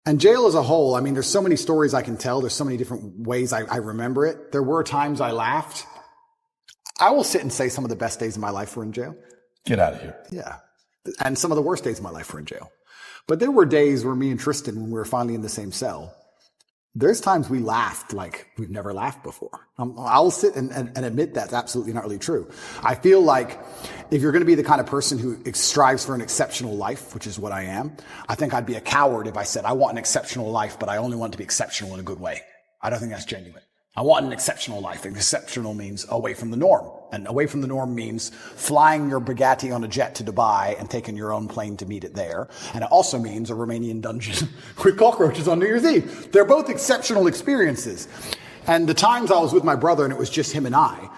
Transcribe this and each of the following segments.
And jail as a whole, I mean, there's so many stories I can tell. There's so many different ways I remember it. There were times I laughed. I will sit and say some of the best days of my life were in jail. Get out of here. Yeah. And some of the worst days of my life were in jail. But there were days where me and Tristan, when we were finally in the same cell, there's times we laughed like we've never laughed before. I'll sit and admit that's absolutely not really true. I feel like if you're going to be the kind of person who strives for an exceptional life, which is what I am, I think I'd be a coward if I said, I want an exceptional life, but I only want it to be exceptional in a good way. I don't think that's genuine. I want an exceptional life. Exceptional means away from the norm. And away from the norm means flying your Bugatti on a jet to Dubai and taking your own plane to meet it there. And it also means a Romanian dungeon with cockroaches on New Year's Eve. They're both exceptional experiences. And the times I was with my brother and it was just him and I,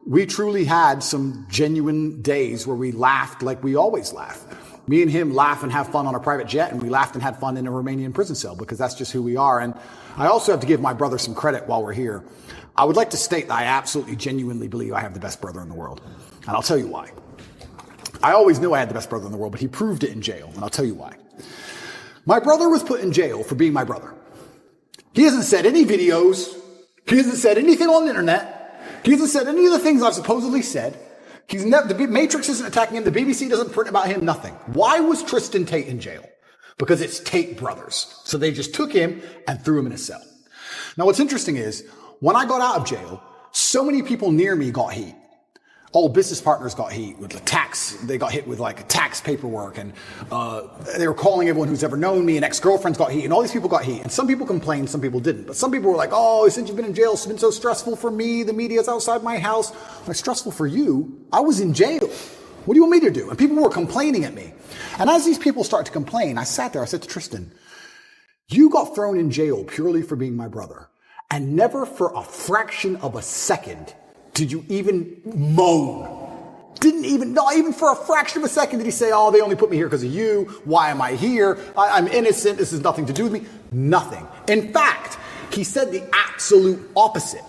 we truly had some genuine days where we laughed like we always laugh. Me and him laugh and have fun on a private jet, and we laughed and had fun in a Romanian prison cell because that's just who we are. And I also have to give my brother some credit while we're here. I would like to state that I absolutely, genuinely believe I have the best brother in the world. And I'll tell you why. I always knew I had the best brother in the world, but he proved it in jail, and I'll tell you why. My brother was put in jail for being my brother. He hasn't said any videos. He hasn't said anything on the internet. He hasn't said any of the things I've supposedly said. He's never, the Matrix isn't attacking him. The BBC doesn't print about him, nothing. Why was Tristan Tate in jail? Because it's Tate brothers. So they just took him and threw him in a cell. Now what's interesting is, when I got out of jail, so many people near me got heat. Old business partners got heat with the tax. They got hit with like tax paperwork, and they were calling everyone who's ever known me, and ex-girlfriends got heat, and all these people got heat. And some people complained, some people didn't. But some people were like, oh, since you've been in jail, it's been so stressful for me. The media's outside my house. Like, stressful for you? I was in jail. What do you want me to do? And people were complaining at me. And as these people started to complain, I sat there, I said to Tristan, you got thrown in jail purely for being my brother. And never for a fraction of a second did you even moan? Not even for a fraction of a second did he say, oh, they only put me here because of you. Why am I here? I'm innocent. This has nothing to do with me. Nothing. In fact, he said the absolute opposite.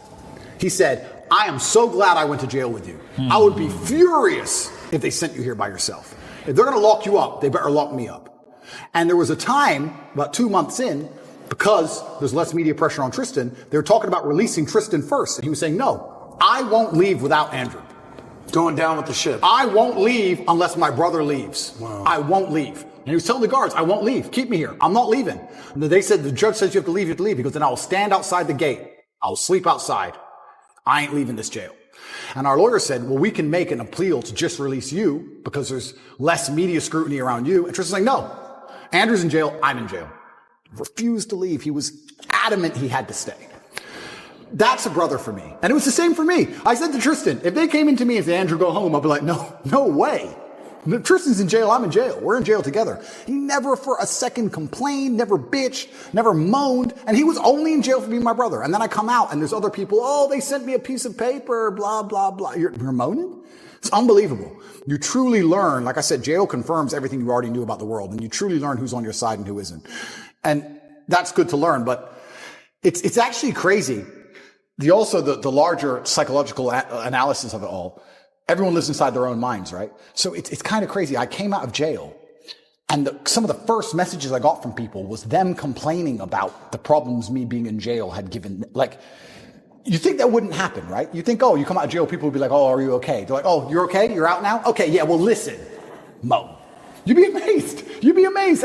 He said, I am so glad I went to jail with you. I would be furious if they sent you here by yourself. If they're going to lock you up, they better lock me up. And there was a time, about 2 months in, because there's less media pressure on Tristan, they were talking about releasing Tristan first. And he was saying, no, I won't leave without Andrew. Going down with the ship. I won't leave unless my brother leaves. Wow. I won't leave. And he was telling the guards, I won't leave. Keep me here. I'm not leaving. And they said, the judge says you have to leave, you have to leave. He goes, then I will stand outside the gate. I'll sleep outside. I ain't leaving this jail. And our lawyer said, well, we can make an appeal to just release you because there's less media scrutiny around you. And Tristan's like, no, Andrew's in jail. I'm in jail. Refused to leave. He was adamant he had to stay. That's a brother for me. And it was the same for me. I said to Tristan, if they came into me and said, Andrew, go home, I'd be like, no way. Tristan's in jail, I'm in jail. We're in jail together. He never for a second complained, never bitched, never moaned. And he was only in jail for being my brother. And then I come out and there's other people, oh, they sent me a piece of paper, blah, blah, blah. You're moaning? It's unbelievable. You truly learn, like I said, jail confirms everything you already knew about the world. And you truly learn who's on your side and who isn't. And that's good to learn, but it's actually crazy. The larger psychological analysis of it all. Everyone lives inside their own minds, right? So it's kind of crazy. I came out of jail and some of the first messages I got from people was them complaining about the problems me being in jail had given. Like, you think that wouldn't happen, right? You think, oh, you come out of jail, people would be like, oh, are you okay? They're like, oh, you're okay? You're out now? Okay, yeah, well, listen, Mo. You'd be amazed. You'd be amazed.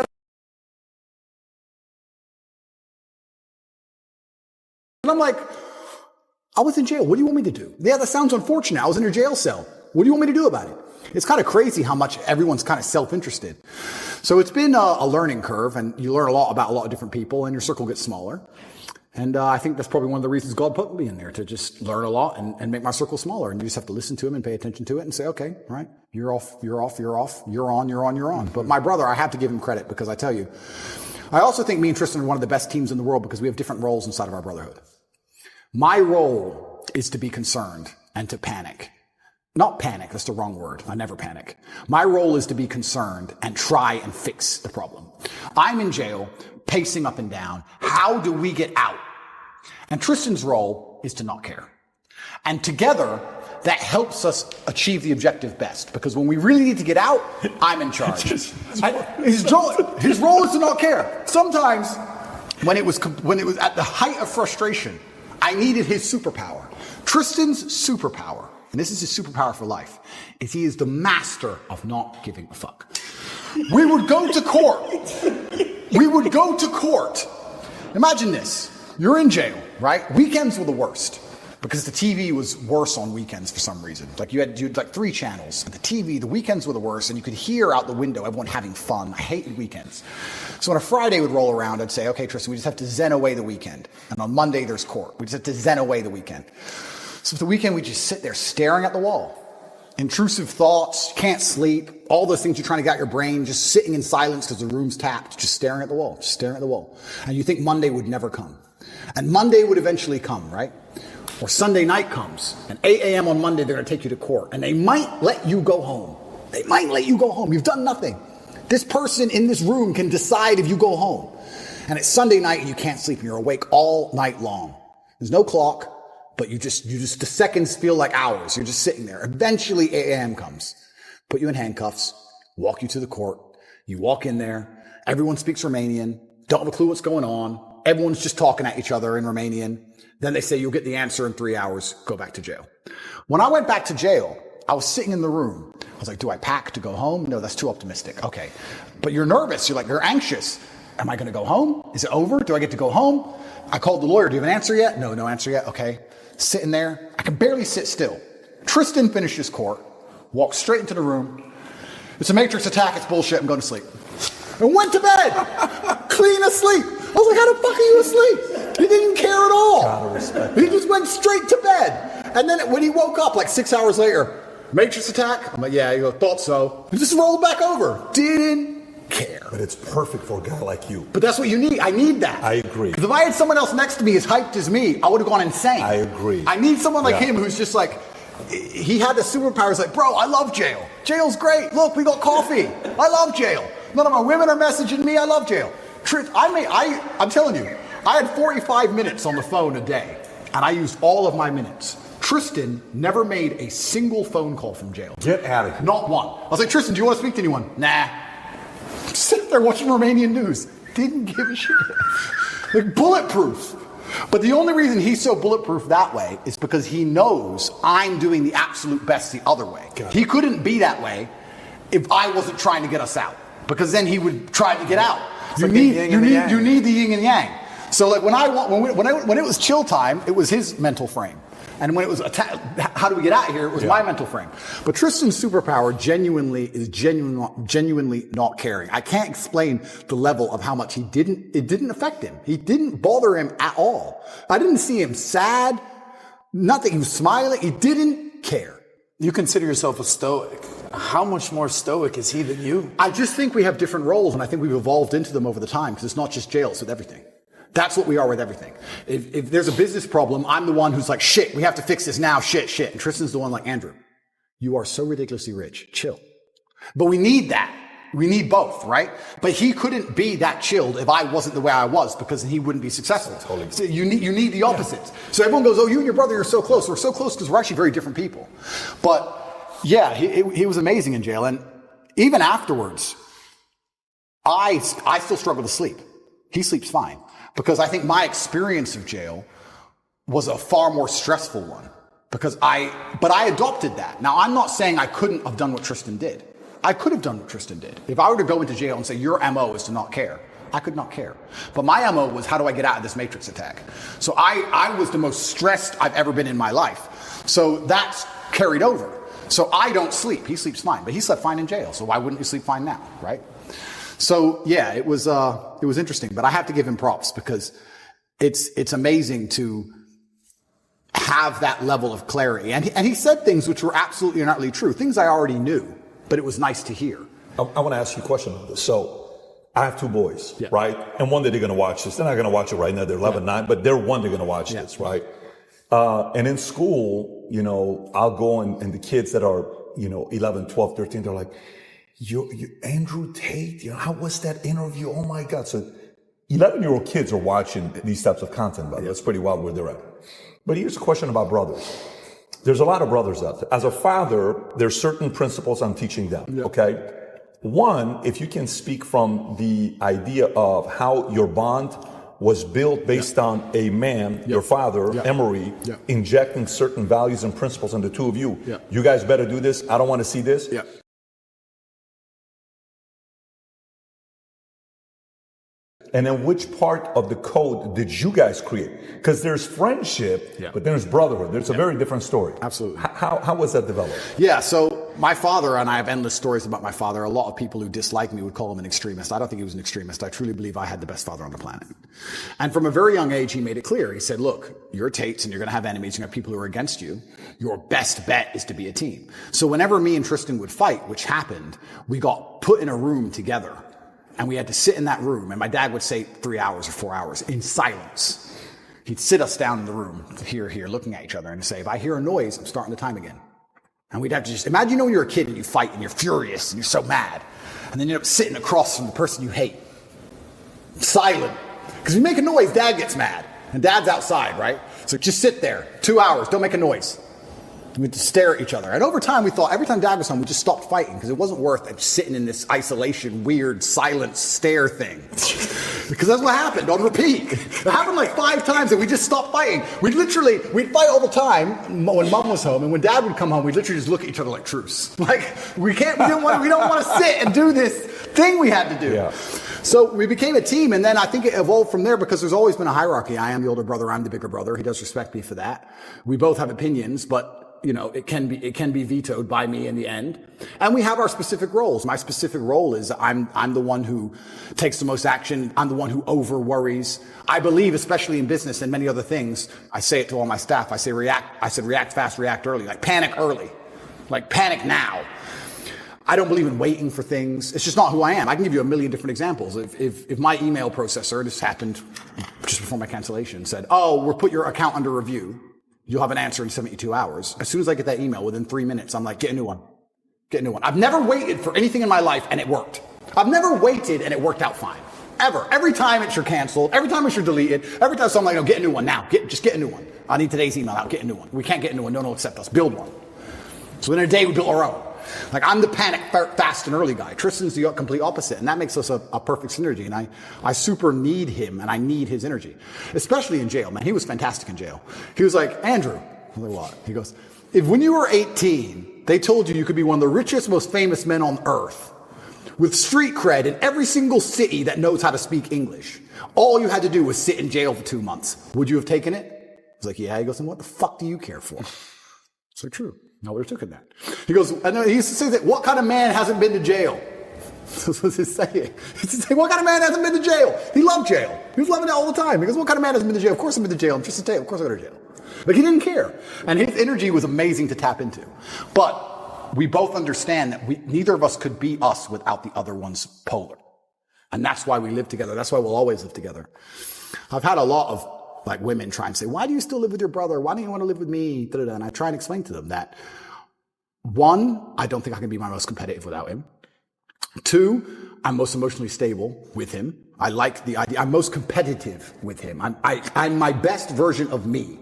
And I'm like, I was in jail. What do you want me to do? Yeah, that sounds unfortunate. I was in a jail cell. What do you want me to do about it? It's kind of crazy how much everyone's kind of self-interested. So it's been a learning curve, and you learn a lot about a lot of different people, and your circle gets smaller. And I think that's probably one of the reasons God put me in there, to just learn a lot and make my circle smaller. And you just have to listen to him and pay attention to it and say, okay, all right, you're off, you're off, you're off, you're on, you're on, you're on. But my brother, I have to give him credit, because I tell you, I also think me and Tristan are one of the best teams in the world because we have different roles inside of our brotherhood. My role is to be concerned and to panic. Not panic, that's the wrong word. I never panic. My role is to be concerned and try and fix the problem. I'm in jail, pacing up and down. How do we get out? And Tristan's role is to not care. And together, that helps us achieve the objective best. Because when we really need to get out, I'm in charge. His role is to not care. Sometimes when it was at the height of frustration, I needed his superpower. Tristan's superpower, and this is his superpower for life, is he is the master of not giving a fuck. We would go to court. We would go to court. Imagine this. You're in jail, right? Weekends were the worst because the TV was worse on weekends for some reason. Like you had like 3 channels. The TV, the weekends were the worst, and you could hear out the window everyone having fun. I hated weekends. So when a Friday would roll around, I'd say, okay, Tristan, we just have to zen away the weekend. And on Monday, there's court. We just have to zen away the weekend. So for the weekend, we just sit there staring at the wall. Intrusive thoughts, can't sleep, all those things you're trying to get out your brain, just sitting in silence because the room's tapped, just staring at the wall, just staring at the wall. And you think Monday would never come. And Monday would eventually come, right? Or Sunday night comes, and 8 a.m. on Monday, they're going to take you to court, and they might let you go home. They might let you go home. You've done nothing. This person in this room can decide if you go home. And it's Sunday night, and you can't sleep, and you're awake all night long. There's no clock. But you just, the seconds feel like hours. You're just sitting there. Eventually 8 a.m. comes. Put you in handcuffs, walk you to the court. You walk in there. Everyone speaks Romanian. Don't have a clue what's going on. Everyone's just talking at each other in Romanian. Then they say you'll get the answer in 3 hours. Go back to jail. When I went back to jail, I was sitting in the room. I was like, do I pack to go home? No, that's too optimistic. Okay. But you're nervous. You're anxious. Am I going to go home? Is it over? Do I get to go home? I called the lawyer. Do you have an answer yet? No answer yet. Okay. Sitting there. I can barely sit still. Tristan finishes court, walks straight into the room. It's a matrix attack. It's bullshit. I'm going to sleep. And went to bed. Clean asleep. I was like, how the fuck are you asleep? He didn't care at all. Gotta respect he just went straight to bed. And then when he woke up like 6 hours later, matrix attack? I'm like, yeah, you go, thought so. He just rolled back over. Didn't care. But it's perfect for a guy like you. But that's what you need. I need that. I agree. Because if I had someone else next to me as hyped as me, I would have gone insane. I agree. I need someone like him who's just like, he had the superpowers like, bro, I love jail. Jail's great. Look, we got coffee. I love jail. None of my women are messaging me. I love jail. I'm telling you, I had 45 minutes on the phone a day, and I used all of my minutes. Tristan never made a single phone call from jail. Get out of here. Not one. I was like, Tristan, do you want to speak to anyone? Nah. Sit there watching Romanian news. Didn't give a shit. Like bulletproof. But the only reason he's so bulletproof that way is because he knows I'm doing the absolute best the other way. He couldn't be that way if I wasn't trying to get us out. Because then he would try to get out. You need the yin and yang. So like when it was chill time, it was his mental frame. And when it was how do we get out of here? It was my mental frame. But Tristan's superpower is genuinely not caring. I can't explain the level of how much it didn't affect him. He didn't bother him at all. I didn't see him sad. Nothing. He was smiling. He didn't care. You consider yourself a stoic. How much more stoic is he than you? I just think we have different roles, and I think we've evolved into them over the time because it's not just jail, it's with everything. That's what we are with everything. If there's a business problem, I'm the one who's like, shit, we have to fix this now, shit. And Tristan's the one like, Andrew, you are so ridiculously rich. Chill. But we need that. We need both, right? But he couldn't be that chilled if I wasn't the way I was because he wouldn't be successful. Totally. So you need the opposites. Yeah. So everyone goes, oh, you and your brother are so close. We're so close because we're actually very different people. But yeah, he was amazing in jail. And even afterwards, I still struggle to sleep. He sleeps fine. Because I think my experience of jail was a far more stressful one. But I adopted that. Now, I'm not saying I couldn't have done what Tristan did. I could have done what Tristan did. If I were to go into jail and say, your MO is to not care, I could not care. But my MO was, how do I get out of this matrix attack? So I was the most stressed I've ever been in my life. So that's carried over. So I don't sleep. He sleeps fine. But he slept fine in jail. So why wouldn't you sleep fine now, right? So yeah, it was interesting, but I have to give him props because it's amazing to have that level of clarity. And he said things which were absolutely and utterly true, things I already knew, but it was nice to hear. I want to ask you a question on this. So I have 2 boys, right? And one day they're going to watch this. They're not going to watch it right now. They're 11, 9, but they're going to watch this, right? And in school, I'll go and the kids that are, 11, 12, 13, they're like, you Andrew Tate, how was that interview? Oh my God. So 11-year-old kids are watching these types of content, by the way. That's pretty wild where they're at. But here's a question about brothers. There's a lot of brothers out there. As a father, there's certain principles I'm teaching them, okay? One, if you can speak from the idea of how your bond was built based on a man, your father, Emery, injecting certain values and principles into the two of you. You guys better do this. I don't want to see this. And then which part of the code did you guys create? Because there's friendship, but there's brotherhood. There's a very different story. Absolutely. How was that developed? Yeah, so my father, and I have endless stories about my father. A lot of people who dislike me would call him an extremist. I don't think he was an extremist. I truly believe I had the best father on the planet. And from a very young age, he made it clear. He said, look, you're Tates and you're going to have enemies. You're going to have people who are against you. Your best bet is to be a team. So whenever me and Tristan would fight, which happened, we got put in a room together. And we had to sit in that room, and my dad would say 3 hours or 4 hours in silence. He'd sit us down in the room, here, looking at each other, and say, if I hear a noise, I'm starting the time again. And we'd have to just, imagine when you're a kid and you fight and you're furious and you're so mad. And then you end up sitting across from the person you hate. Silent. Because if you make a noise, Dad gets mad. And Dad's outside, right? So just sit there, 2 hours, don't make a noise. We'd just stare at each other. And over time, we thought every time Dad was home, we just stopped fighting because it wasn't worth it sitting in this isolation, weird, silent stare thing. Because that's what happened on repeat. It happened like 5 times and we just stopped fighting. We'd fight all the time when Mom was home. And when Dad would come home, we'd literally just look at each other like truce. Like, we don't want to sit and do this thing we had to do. Yeah. So we became a team, and then I think it evolved from there because there's always been a hierarchy. I am the older brother, I'm the bigger brother. He does respect me for that. We both have opinions, but it can be vetoed by me in the end. And we have our specific roles. My specific role is I'm the one who takes the most action. I'm the one who over worries. I believe, especially in business and many other things, I say it to all my staff. I say react fast, react early, like panic early, like panic now. I don't believe in waiting for things. It's just not who I am. I can give you a million different examples. If my email processor, this happened just before my cancellation, said, we'll put your account under review. You'll have an answer in 72 hours. As soon as I get that email, within 3 minutes, I'm like, get a new one. Get a new one. I've never waited for anything in my life and it worked. I've never waited and it worked out fine. Ever. Every time it's your canceled. Every time it's your deleted. Every time, so I'm like, no, get a new one now. Just get a new one. I need today's email out. Get a new one. We can't get a new one. No one will accept us. Build one. So in a day, we built our own. Like, I'm the panic, fast, and early guy. Tristan's the complete opposite, and that makes us a perfect synergy, and I super need him, and I need his energy. Especially in jail, man. He was fantastic in jail. He was like, Andrew, I'm like, what? He goes, if when you were 18, they told you could be one of the richest, most famous men on earth, with street cred in every single city that knows how to speak English, all you had to do was sit in jail for 2 months, would you have taken it? I was like, yeah. He goes, and what the fuck do you care for? So true. No, we took that. He goes, he used to say that, what kind of man hasn't been to jail? That's what he's saying. He used to say, what kind of man hasn't been to jail? He loved jail. He was loving it all the time. He goes, what kind of man hasn't been to jail? Of course I've been to jail. I'm just a Tate. Of course I go to jail. Like, he didn't care. And his energy was amazing to tap into. But we both understand that neither of us could be us without the other one's polar. And that's why we live together. That's why we'll always live together. I've had a lot of women try and say, why do you still live with your brother? Why don't you want to live with me? And I try and explain to them that, 1, I don't think I can be my most competitive without him. 2, I'm most emotionally stable with him. I like the idea. I'm most competitive with him. I'm my best version of me.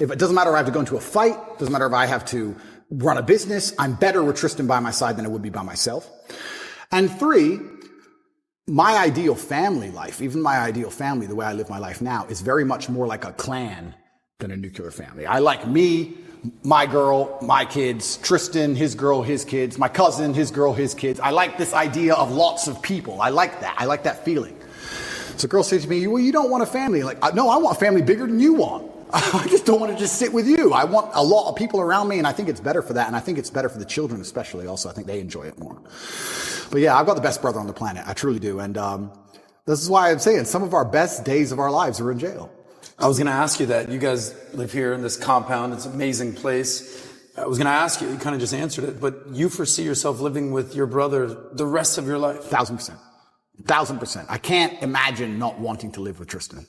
If it doesn't matter if I have to go into a fight, doesn't matter if I have to run a business, I'm better with Tristan by my side than I would be by myself. And 3, my ideal family life, even my ideal family, the way I live my life now, is very much more like a clan than a nuclear family. I like me, my girl, my kids, Tristan, his girl, his kids, my cousin, his girl, his kids. I like this idea of lots of people. I like that. I like that feeling. So girls say to me, well, you don't want a family. Like, no, I want a family bigger than you want. I just don't want to just sit with you. I want a lot of people around me, and I think it's better for that. And I think it's better for the children especially also. I think they enjoy it more. But yeah, I've got the best brother on the planet. I truly do. And this is why I'm saying some of our best days of our lives are in jail. I was going to ask you that. You guys live here in this compound. It's an amazing place. I was going to ask you, you kind of just answered it, but you foresee yourself living with your brother the rest of your life? 1,000%. 1,000%. I can't imagine not wanting to live with Tristan.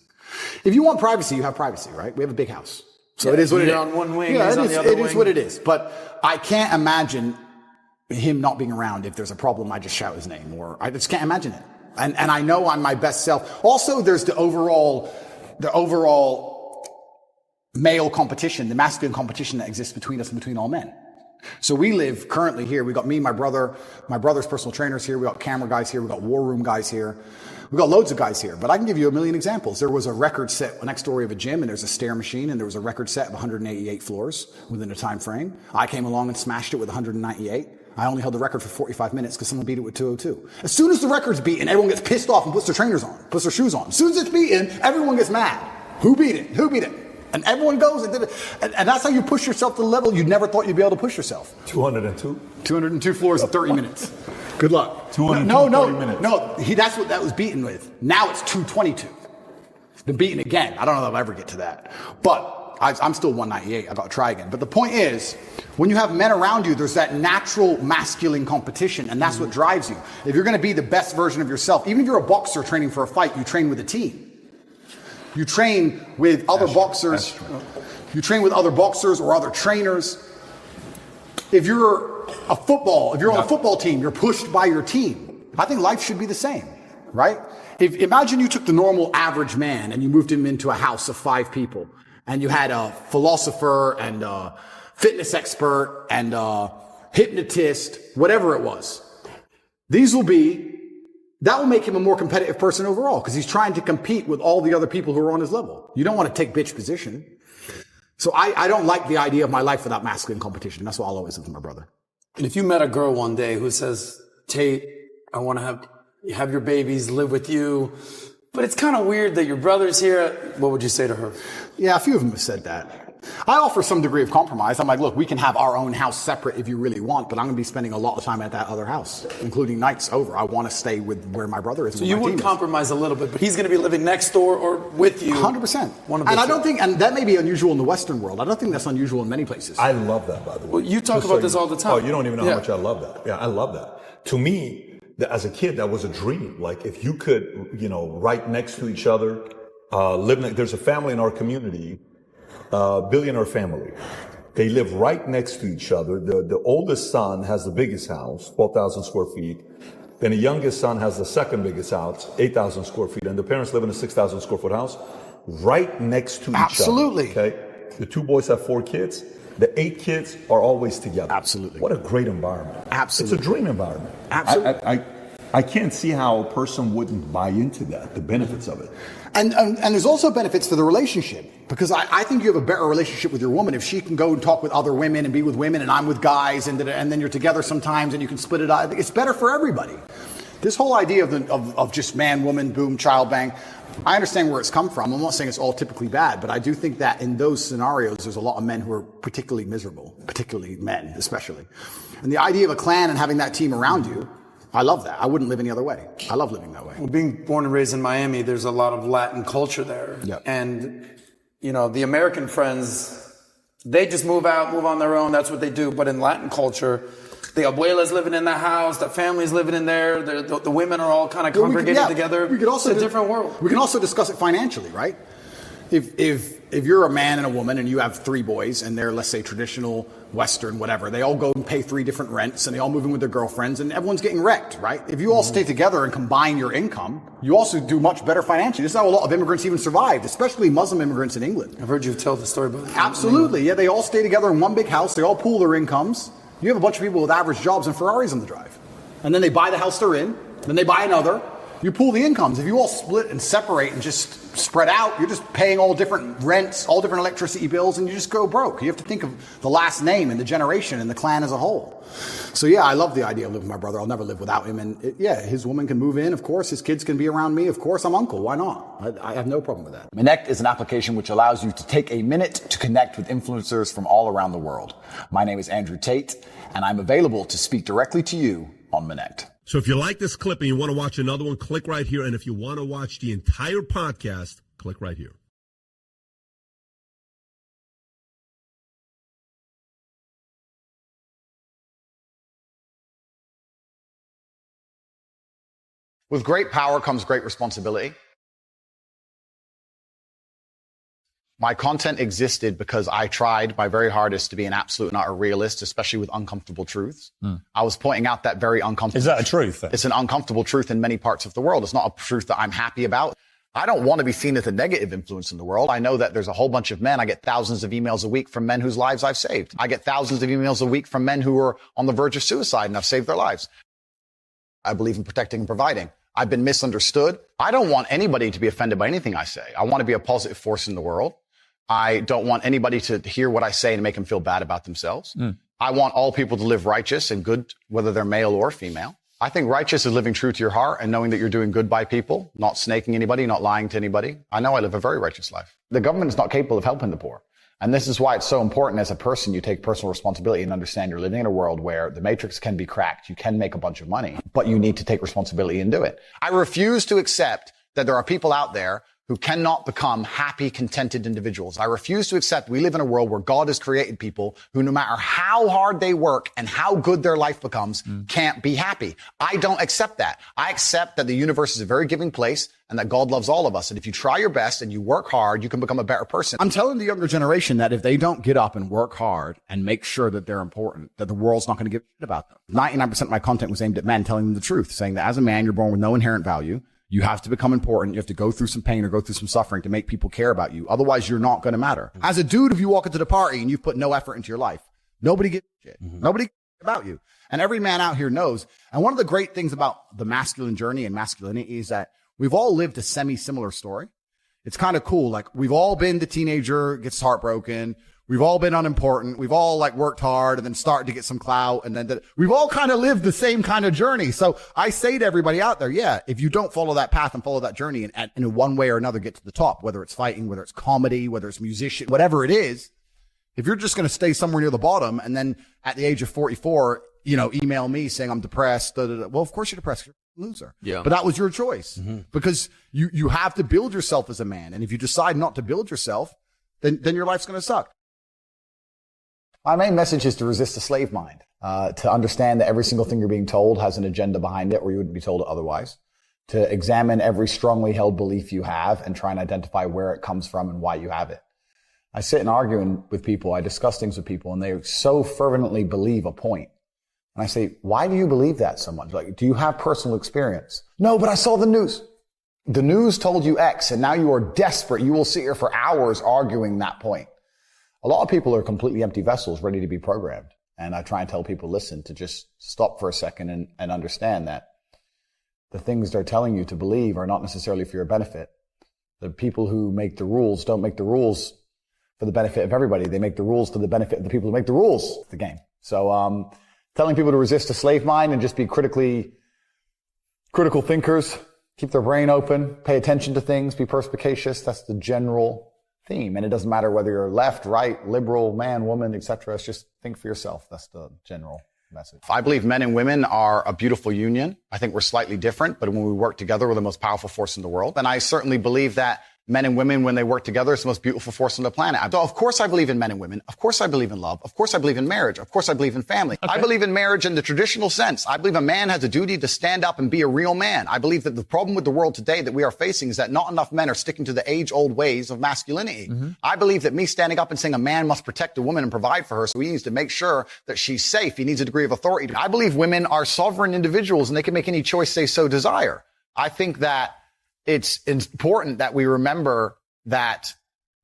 If you want privacy, you have privacy, right? We have a big house. So it is what it is. You're on one wing, he's on the other wing. It is what it is. But I can't imagine him not being around. If there's a problem, I just shout his name, or I just can't imagine it. And I know I'm my best self. Also, there's the overall male competition, the masculine competition that exists between us and between all men. So we live currently here. We got me, my brother's personal trainers here. We got camera guys here. We got war room guys here. We've got loads of guys here, but I can give you a million examples. There was a record set next door of a gym, and there's a stair machine, and there was a record set of 188 floors within a time frame. I came along and smashed it with 198. I only held the record for 45 minutes because someone beat it with 202. As soon as the record's beaten, everyone gets pissed off and puts their trainers on, puts their shoes on. As soon as it's beaten, everyone gets mad. Who beat it? Who beat it? And everyone goes and did it. And that's how you push yourself to the level you never thought you'd be able to push yourself. 202? 202 floors in 30 minutes. Good luck. 202 minutes. No, that was beaten with. Now it's 222. It's been beaten again. I don't know if I'll ever get to that. But I'm still 198. I've got to try again. But the point is, when you have men around you, there's that natural masculine competition, and that's what drives you. If you're going to be the best version of yourself, even if you're a boxer training for a fight, you train with a team. You train with other boxers. You train with other boxers or other trainers. If you're on a football team, you're pushed by your team. I think life should be the same, right? Imagine you took the normal average man and you moved him into a house of 5 people, and you had a philosopher and a fitness expert and a hypnotist, whatever it was. That will make him a more competitive person overall because he's trying to compete with all the other people who are on his level. You don't want to take bitch position. So I don't like the idea of my life without masculine competition. That's why I'll always live with my brother. And if you met a girl one day who says, Tate, I want to have your babies, live with you, but it's kind of weird that your brother's here, what would you say to her? Yeah, a few of them have said that. I offer some degree of compromise. I'm like, look, we can have our own house separate if you really want, but I'm going to be spending a lot of time at that other house, including nights over. I want to stay with where my brother is. So you would compromise a little bit, but he's going to be living next door or with you. 100%. And that may be unusual in the Western world. I don't think that's unusual in many places. I love that, by the way. Well, you talk about this all the time. Oh, you don't even know how much I love that. Yeah, I love that. To me, as a kid, that was a dream. Like if you could, right next to each other, there's a family in our community, billionaire family. They live right next to each other. The oldest son has the biggest house, 12,000 square feet. Then the youngest son has the second biggest house, 8,000 square feet. And the parents live in a 6,000 square foot house right next to each other. Absolutely. Okay. The 2 boys have 4 kids. The 8 kids are always together. Absolutely. What a great environment. Absolutely. It's a dream environment. Absolutely. I can't see how a person wouldn't buy into that, the benefits of it. And there's also benefits for the relationship, because I think you have a better relationship with your woman if she can go and talk with other women and be with women and I'm with guys and then you're together sometimes and you can split it out. I think it's better for everybody. This whole idea of just man, woman, boom, child, bang, I understand where it's come from. I'm not saying it's all typically bad, but I do think that in those scenarios, there's a lot of men who are particularly miserable, particularly men, especially. And the idea of a clan and having that team around you, I love that. I wouldn't live any other way. I love living that way. Well, being born and raised in Miami, there's a lot of Latin culture there. Yep. And, the American friends, they just move out, move on their own. That's what they do. But in Latin culture, the abuela's living in the house, the family's living in there, the women are all kind of congregated together. It's a different world. We can also discuss it financially, right? If you're a man and a woman and you have 3 boys and they're, let's say, traditional, Western, whatever, they all go and pay 3 different rents and they all move in with their girlfriends and everyone's getting wrecked, right? If you all stay together and combine your income, you also do much better financially. This is how a lot of immigrants even survived, especially Muslim immigrants in England. I've heard you tell the story about that. Absolutely. Yeah, they all stay together in one big house. They all pool their incomes. You have a bunch of people with average jobs and Ferraris on the drive. And then they buy the house they're in. Then they buy another. You pool the incomes. If you all split and separate and just spread out, you're just paying all different rents, all different electricity bills, and you just go broke. You have to think of the last name and the generation and the clan as a whole. So yeah, I love the idea of living with my brother. I'll never live without him. And his woman can move in, of course. His kids can be around me. Of course, I'm uncle. Why not? I have no problem with that. Connect is an application which allows you to take a minute to connect with influencers from all around the world. My name is Andrew Tate, and I'm available to speak directly to you on Connect. So if you like this clip and you want to watch another one, click right here. And if you want to watch the entire podcast, click right here. With great power comes great responsibility. My content existed because I tried my very hardest to be an absolute and utter realist, especially with uncomfortable truths. I was pointing out that very uncomfortable. Is that a truth? Then? It's an uncomfortable truth in many parts of the world. It's not a truth that I'm happy about. I don't want to be seen as a negative influence in the world. I know that there's a whole bunch of men. I get thousands of emails a week from men whose lives I've saved. I get thousands of emails a week from men who are on the verge of suicide and I've saved their lives. I believe in protecting and providing. I've been misunderstood. I don't want anybody to be offended by anything I say. I want to be a positive force in the world. I don't want anybody to hear what I say and make them feel bad about themselves. I want all people to live righteous and good, whether they're male or female. I think righteous is living true to your heart and knowing that you're doing good by people, not snaking anybody, not lying to anybody. I know I live a very righteous life. The government is not capable of helping the poor. And this is why it's so important as a person, you take personal responsibility and understand you're living in a world where the matrix can be cracked. You can make a bunch of money, but you need to take responsibility and do it. I refuse to accept that there are people out there who cannot become happy, contented individuals. I refuse to accept we live in a world where God has created people who, no matter how hard they work and how good their life becomes, can't be happy. I don't accept that. I accept that the universe is a very giving place and that God loves all of us. And if you try your best and you work hard, you can become a better person. I'm telling the younger generation that if they don't get up and work hard and make sure that they're important, that the world's not going to give a shit about them. 99% of my content was aimed at men, telling them the truth, saying that as a man, you're born with no inherent value. You have to become important. You have to go through some pain or go through some suffering to make people care about you. Otherwise, you're not going to matter. As a dude, if you walk into the party and you've put no effort into your life, nobody gives a shit. Nobody cares about you. And every man out here knows. And one of the great things about the masculine journey and masculinity is that we've all lived a semi-similar story. It's kind of cool. Like, we've all been the teenager, gets heartbroken. We've all been unimportant. We've all like worked hard and then started to get some clout. And then we've all kind of lived the same kind of journey. So I say to everybody out there, yeah, if you don't follow that path and follow that journey and in one way or another get to the top, whether it's fighting, whether it's comedy, whether it's musician, whatever it is, if you're just going to stay somewhere near the bottom and then at the age of 44, email me saying I'm depressed, well, of course you're depressed. You're a loser. Yeah. But that was your choice because you have to build yourself as a man. And if you decide not to build yourself, then your life's going to suck. My main message is to resist the slave mind, to understand that every single thing you're being told has an agenda behind it or you wouldn't be told it otherwise, to examine every strongly held belief you have and try and identify where it comes from and why you have it. I sit and argue with people, I discuss things with people, and they so fervently believe a point. And I say, why do you believe that so much? Like, do you have personal experience? No, but I saw the news. The news told you X, and now you are desperate. You will sit here for hours arguing that point. A lot of people are completely empty vessels ready to be programmed. And I try and tell people, listen, to just stop for a second and understand that the things they're telling you to believe are not necessarily for your benefit. The people who make the rules don't make the rules for the benefit of everybody. They make the rules for the benefit of the people who make the rules of the game. So, telling people to resist a slave mind and just be critical thinkers, keep their brain open, pay attention to things, be perspicacious. That's the general theme. And it doesn't matter whether you're left, right, liberal, man, woman, etc. It's just think for yourself. That's the general message. I believe men and women are a beautiful union. I think we're slightly different, but when we work together, we're the most powerful force in the world. And I certainly believe that men and women, when they work together, it's the most beautiful force on the planet. So of course I believe in men and women. Of course I believe in love. Of course I believe in marriage. Of course I believe in family. Okay. I believe in marriage in the traditional sense. I believe a man has a duty to stand up and be a real man. I believe that the problem with the world today that we are facing is that not enough men are sticking to the age-old ways of masculinity. I believe that me standing up and saying a man must protect a woman and provide for her, so he needs to make sure that she's safe. He needs a degree of authority. I believe women are sovereign individuals and they can make any choice they so desire. I think that it's important that we remember that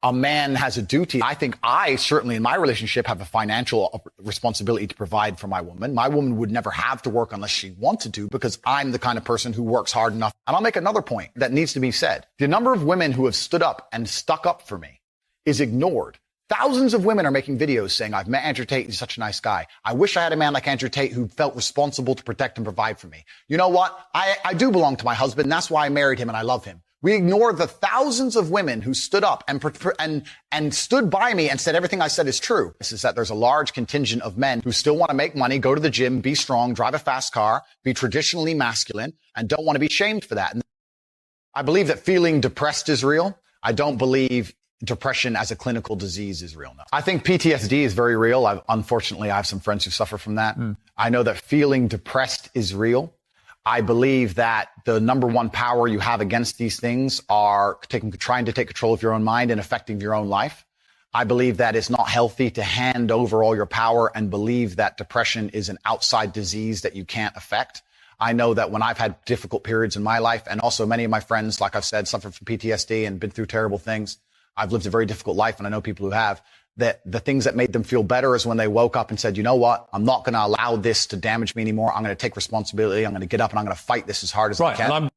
a man has a duty. I think I certainly in my relationship have a financial responsibility to provide for my woman. My woman would never have to work unless she wanted to because I'm the kind of person who works hard enough. And I'll make another point that needs to be said. The number of women who have stood up and stuck up for me is ignored. Thousands of women are making videos saying, I've met Andrew Tate. He's such a nice guy. I wish I had a man like Andrew Tate who felt responsible to protect and provide for me. You know what? I do belong to my husband. And that's why I married him and I love him. We ignore the thousands of women who stood up and stood by me and said everything I said is true. This is that there's a large contingent of men who still want to make money, go to the gym, be strong, drive a fast car, be traditionally masculine, and don't want to be shamed for that. And I believe that feeling depressed is real. I don't believe depression as a clinical disease is real. No. I think PTSD is very real. Unfortunately, I have some friends who suffer from that. I know that feeling depressed is real. I believe that the number one power you have against these things are trying to take control of your own mind and affecting your own life. I believe that it's not healthy to hand over all your power and believe that depression is an outside disease that you can't affect. I know that when I've had difficult periods in my life, and also many of my friends, like I've said, suffered from PTSD and been through terrible things. I've lived a very difficult life, and I know people who have. That the things that made them feel better is when they woke up and said, you know what, I'm not going to allow this to damage me anymore. I'm going to take responsibility. I'm going to get up and I'm going to fight this as hard as I can.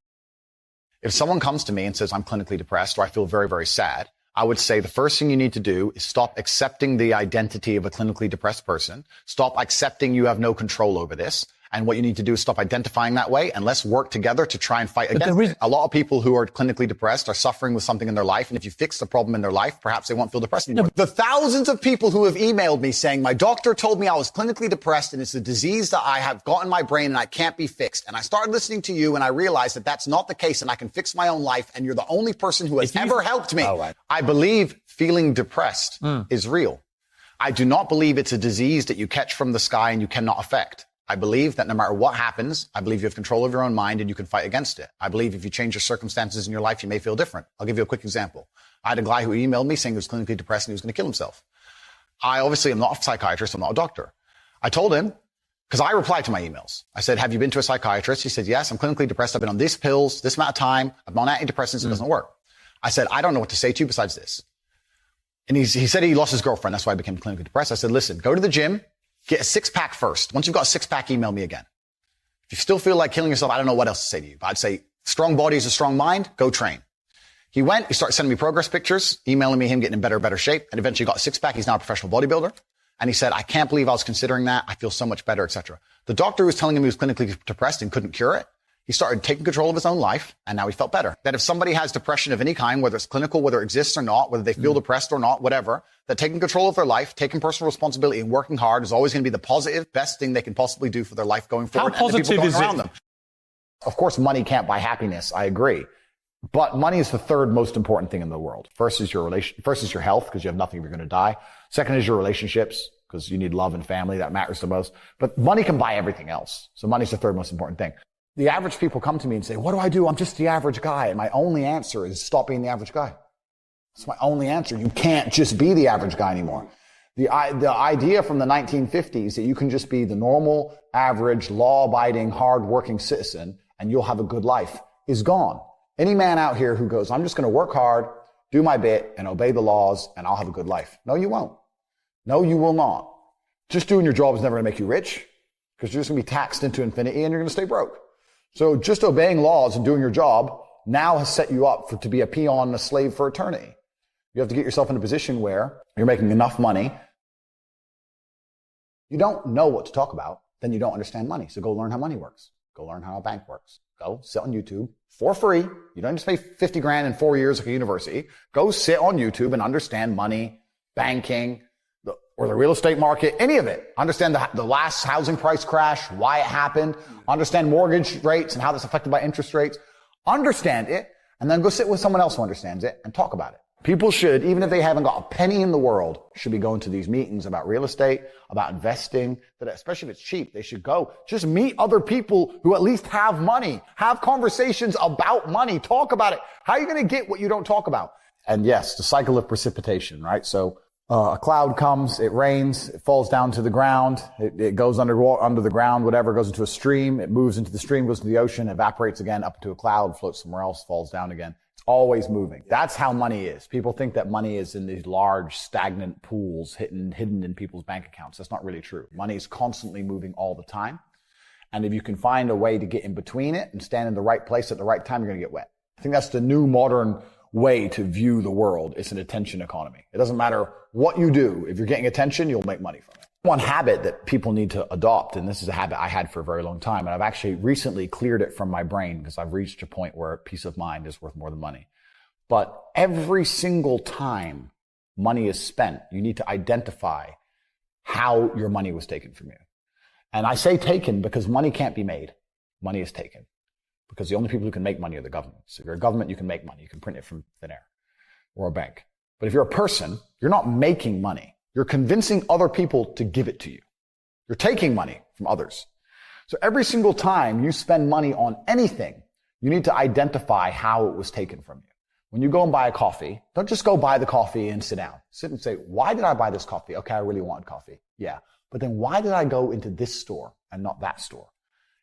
If someone comes to me and says, I'm clinically depressed or I feel very, very sad, I would say the first thing you need to do is stop accepting the identity of a clinically depressed person. Stop accepting you have no control over this. And what you need to do is stop identifying that way, and let's work together to try and fight against it. A lot of people who are clinically depressed are suffering with something in their life. And if you fix the problem in their life, perhaps they won't feel depressed anymore. The thousands of people who have emailed me saying, my doctor told me I was clinically depressed and it's a disease that I have got in my brain and I can't be fixed. And I started listening to you and I realized that that's not the case and I can fix my own life. And you're the only person who has ever helped me. I believe feeling depressed is real. I do not believe it's a disease that you catch from the sky and you cannot affect. I believe that no matter what happens, I believe you have control of your own mind and you can fight against it. I believe if you change your circumstances in your life, you may feel different. I'll give you a quick example. I had a guy who emailed me saying he was clinically depressed and he was going to kill himself. I obviously am not a psychiatrist. I'm not a doctor. I told him, because I replied to my emails. I said, have you been to a psychiatrist? He said, yes, I'm clinically depressed. I've been on these pills, this amount of time. I'm on antidepressants. It doesn't work. I said, I don't know what to say to you besides this. And he said he lost his girlfriend. That's why I became clinically depressed. I said, listen, go to the gym, get a 6-pack first. Once you've got a 6-pack, email me again. If you still feel like killing yourself, I don't know what else to say to you. But I'd say strong body is a strong mind. Go train. He went, he started sending me progress pictures, emailing me him getting in better shape, and eventually got a 6-pack. He's now a professional bodybuilder. And he said, I can't believe I was considering that. I feel so much better, etc. The doctor was telling him he was clinically depressed and couldn't cure it. He started taking control of his own life, and now he felt better. That if somebody has depression of any kind, whether it's clinical, whether it exists or not, whether they feel depressed or not, whatever, that taking control of their life, taking personal responsibility and working hard is always going to be the positive, best thing they can possibly do for their life going forward. How positive is it? Them. Of course, money can't buy happiness. I agree. But money is the third most important thing in the world. First is your health, because you have nothing if you're going to die. Second is your relationships, because you need love and family. That matters the most. But money can buy everything else. So money's the third most important thing. The average people come to me and say, what do I do? I'm just the average guy. And my only answer is stop being the average guy. That's my only answer. You can't just be the average guy anymore. The idea from the 1950s that you can just be the normal, average, law-abiding, hard-working citizen and you'll have a good life is gone. Any man out here who goes, I'm just going to work hard, do my bit, and obey the laws, and I'll have a good life. No, you won't. No, you will not. Just doing your job is never going to make you rich, because you're just going to be taxed into infinity and you're going to stay broke. So just obeying laws and doing your job now has set you up to be a peon and a slave for eternity. You have to get yourself in a position where you're making enough money. You don't know what to talk about, then you don't understand money. So go learn how money works. Go learn how a bank works. Go sit on YouTube for free. You don't just pay 50 grand in 4 years like a university. Go sit on YouTube and understand money, banking, or the real estate market, any of it. Understand the last housing price crash, why it happened. Understand mortgage rates and how that's affected by interest rates. Understand it, and then go sit with someone else who understands it and talk about it. People should, even if they haven't got a penny in the world, should be going to these meetings about real estate, about investing, that especially if it's cheap, they should go. Just meet other people who at least have money. Have conversations about money. Talk about it. How are you going to get what you don't talk about? And yes, the cycle of precipitation, right? So a cloud comes, it rains, it falls down to the ground, it goes under the ground, whatever, goes into a stream, it moves into the stream, goes to the ocean, evaporates again up into a cloud, floats somewhere else, falls down again. It's always moving. That's how money is. People think that money is in these large stagnant pools hidden in people's bank accounts. That's not really true. Money is constantly moving all the time. And if you can find a way to get in between it and stand in the right place at the right time, you're going to get wet. I think that's the new modern way to view the world. It's an attention economy. It doesn't matter what you do. If you're getting attention, you'll make money from it. One habit that people need to adopt, and this is a habit I had for a very long time, and I've actually recently cleared it from my brain because I've reached a point where peace of mind is worth more than money. But every single time money is spent, you need to identify how your money was taken from you. And I say taken because money can't be made. Money is taken. Because the only people who can make money are the governments. If you're a government, you can make money. You can print it from thin air or a bank. But if you're a person, you're not making money. You're convincing other people to give it to you. You're taking money from others. So every single time you spend money on anything, you need to identify how it was taken from you. When you go and buy a coffee, don't just go buy the coffee and sit down. Sit and say, why did I buy this coffee? Okay, I really wanted coffee. Yeah. But then why did I go into this store and not that store?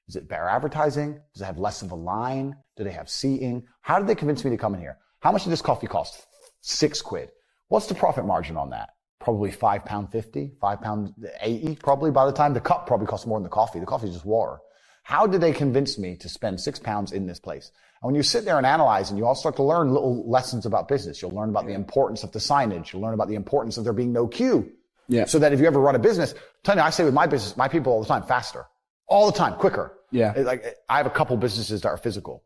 Is it better advertising? Does it have less of a line? Do they have seating? How did they convince me to come in here? How much did this coffee cost? £6. What's the profit margin on that? Probably £5.50, £5.80 probably by the time the cup probably costs more than the coffee. The coffee is just water. How did they convince me to spend 6 pounds in this place? And when you sit there and analyze and you all start to learn little lessons about business, you'll learn about the importance of the signage. You'll learn about the importance of there being no queue. Yeah. So that if you ever run a business, I say with my business, my people all the time, faster. All the time, quicker. Yeah. Like, I have a couple businesses that are physical.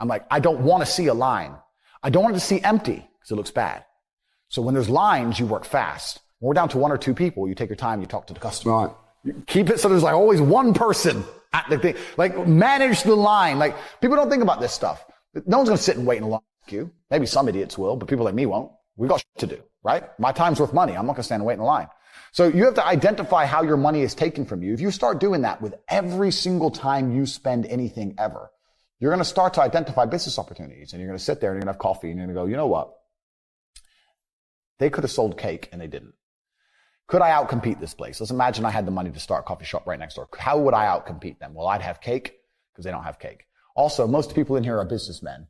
I'm like, I don't want to see a line. I don't want it to see empty because it looks bad. So when there's lines, you work fast. When we're down to 1 or 2 people, you take your time, you talk to the customer. Right. You keep it so there's like always one person at the thing. Like, manage the line. Like, people don't think about this stuff. No one's going to sit and wait in a long queue. Maybe some idiots will, but people like me won't. We got shit to do, right? My time's worth money. I'm not going to stand and wait in a line. So you have to identify how your money is taken from you. If you start doing that with every single time you spend anything ever, you're going to start to identify business opportunities, and you're going to sit there and you're going to have coffee and you're going to go, you know what? They could have sold cake and they didn't. Could I outcompete this place? Let's imagine I had the money to start a coffee shop right next door. How would I outcompete them? Well, I'd have cake because they don't have cake. Also, most people in here are businessmen.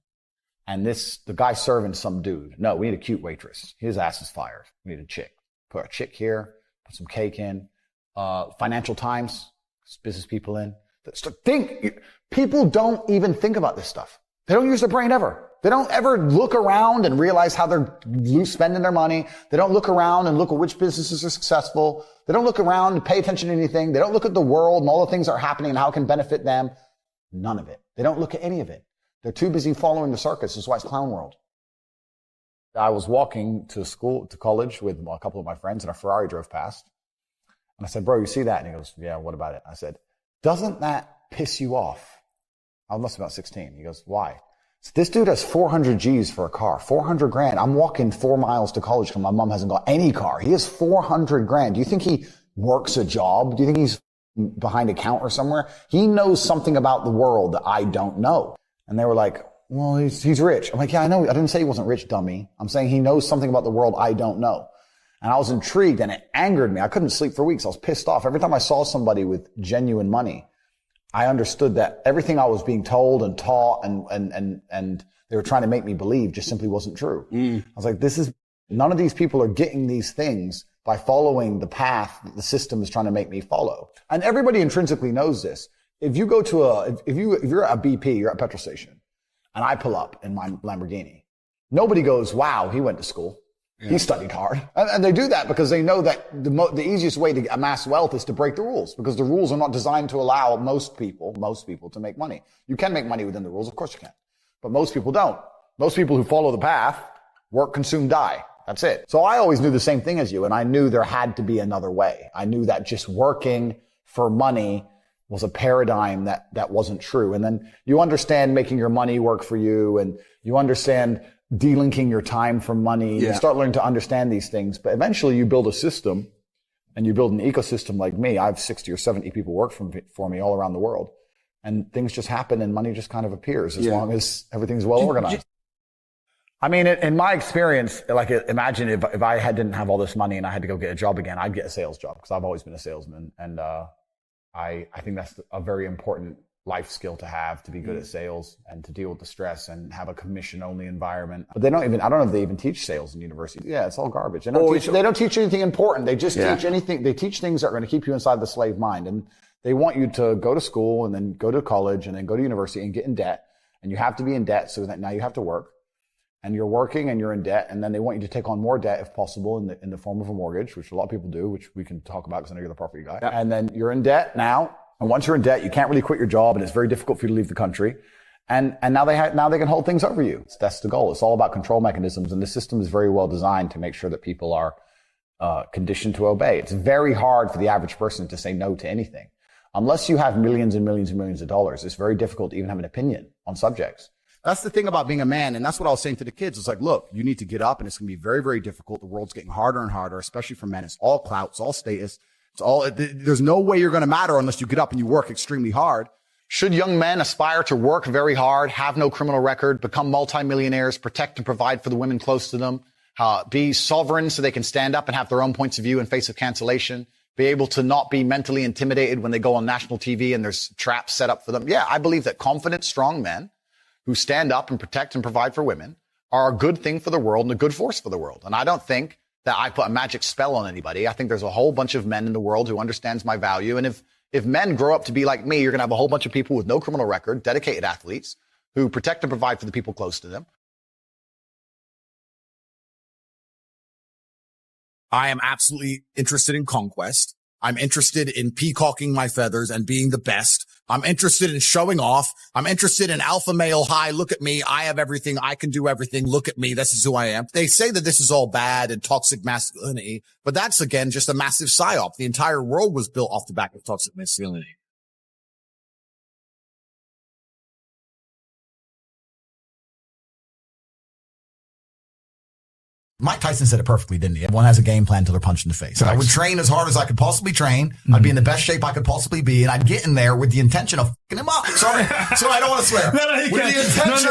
And the guy serving some dude. No, we need a cute waitress. His ass is fired. We need a chick. Put a chick here, put some cake in. Financial Times, business people in. People don't even think about this stuff. They don't use their brain ever. They don't ever look around and realize how they're spending their money. They don't look around and look at which businesses are successful. They don't look around and pay attention to anything. They don't look at the world and all the things that are happening and how it can benefit them. None of it. They don't look at any of it. They're too busy following the circus. That's why it's clown world. I was walking to college with a couple of my friends, and a Ferrari drove past. And I said, bro, you see that? And he goes, yeah, what about it? I said, doesn't that piss you off? I must be about 16. He goes, why? So this dude has 400 G's for a car, 400 grand. I'm walking 4 miles to college because my mom hasn't got any car. He has 400 grand. Do you think he works a job? Do you think he's behind a counter somewhere? He knows something about the world that I don't know. And they were like, well, he's rich. I'm like, yeah, I know. I didn't say he wasn't rich, dummy. I'm saying he knows something about the world I don't know. And I was intrigued, and it angered me. I couldn't sleep for weeks. I was pissed off. Every time I saw somebody with genuine money, I understood that everything I was being told and taught and they were trying to make me believe just simply wasn't true. I was like, none of these people are getting these things by following the path that the system is trying to make me follow. And everybody intrinsically knows this. If you go to if you're at a BP, you're at a petrol station, and I pull up in my Lamborghini, nobody goes, wow, he went to school. Yeah. He studied hard. And they do that because they know that the easiest way to amass wealth is to break the rules, because the rules are not designed to allow most people to make money. You can make money within the rules. Of course you can. But most people don't. Most people who follow the path work, consume, die. That's it. So I always knew the same thing as you, and I knew there had to be another way. I knew that just working for money was a paradigm that wasn't true. And then you understand making your money work for you, and you understand delinking your time from money. Yeah. You start learning to understand these things, but eventually you build a system and you build an ecosystem like me. I have 60 or 70 people work for me all around the world, and things just happen and money just kind of appears as long as everything's well organized. I mean, in my experience, like, imagine if I didn't have all this money and I had to go get a job again, I'd get a sales job, because I've always been a salesman. And, I think that's a very important life skill to have, to be good at sales and to deal with the stress and have a commission only environment. But I don't know if they even teach sales in university. Yeah, it's all garbage. They don't teach anything important. They just teach anything. They teach things that are going to keep you inside the slave mind. And they want you to go to school and then go to college and then go to university and get in debt. And you have to be in debt, so that now you have to work. And you're working and you're in debt, and then they want you to take on more debt if possible in the form of a mortgage, which a lot of people do, which we can talk about because I know you're the property guy. Yep. And then you're in debt now. And once you're in debt, you can't really quit your job, and it's very difficult for you to leave the country. And now they can hold things over you. That's the goal. It's all about control mechanisms, and the system is very well designed to make sure that people are conditioned to obey. It's very hard for the average person to say no to anything. Unless you have millions and millions and millions of dollars, it's very difficult to even have an opinion on subjects. That's the thing about being a man, and that's what I was saying to the kids. It's like, look, you need to get up, and it's going to be very, very difficult. The world's getting harder and harder, especially for men. It's all clout. It's all status. There's no way you're going to matter unless you get up and you work extremely hard. Should young men aspire to work very hard, have no criminal record, become multimillionaires, protect and provide for the women close to them, be sovereign so they can stand up and have their own points of view in face of cancellation, be able to not be mentally intimidated when they go on national TV and there's traps set up for them? Yeah, I believe that confident, strong men who stand up and protect and provide for women are a good thing for the world and a good force for the world. And I don't think that I put a magic spell on anybody. I think there's a whole bunch of men in the world who understands my value. And If men grow up to be like me, you're going to have a whole bunch of people with no criminal record, dedicated athletes who protect and provide for the people close to them. I am absolutely interested in conquest. I'm interested in peacocking my feathers and being the best. I'm interested in showing off. I'm interested in alpha male high. Look at me. I have everything. I can do everything. Look at me. This is who I am. They say that this is all bad and toxic masculinity, but that's again just a massive psyop. The entire world was built off the back of toxic masculinity. Mike Tyson said it perfectly, didn't he? Everyone has a game plan till they're punched in the face. I would train as hard as I could possibly train. I'd be in the best shape I could possibly be, and I'd get in there with the intention of fucking him up. Sorry, I don't want to swear.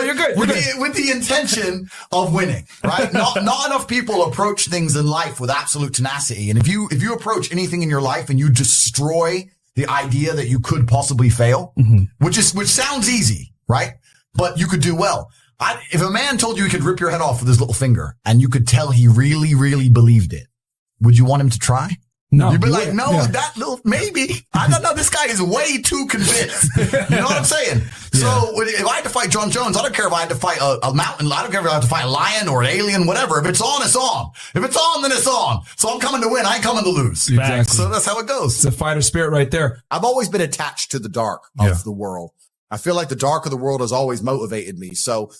You're good. With the intention of winning, right? Not enough people approach things in life with absolute tenacity. And if you approach anything in your life and you destroy the idea that you could possibly fail, which sounds easy, right? But you could do well. If a man told you he could rip your head off with his little finger and you could tell he really, really believed it, would you want him to try? No. You'd be like, no, that little, maybe. I don't know. This guy is way too convinced. You know what I'm saying? Yeah. So if I had to fight John Jones, I don't care if I had to fight a mountain. I don't care if I had to fight a lion or an alien, whatever. If it's on, it's on. If it's on, then it's on. So I'm coming to win. I ain't coming to lose. Exactly. So that's how it goes. It's a fighter spirit right there. I've always been attached to the dark of the world. I feel like the dark of the world has always motivated me. So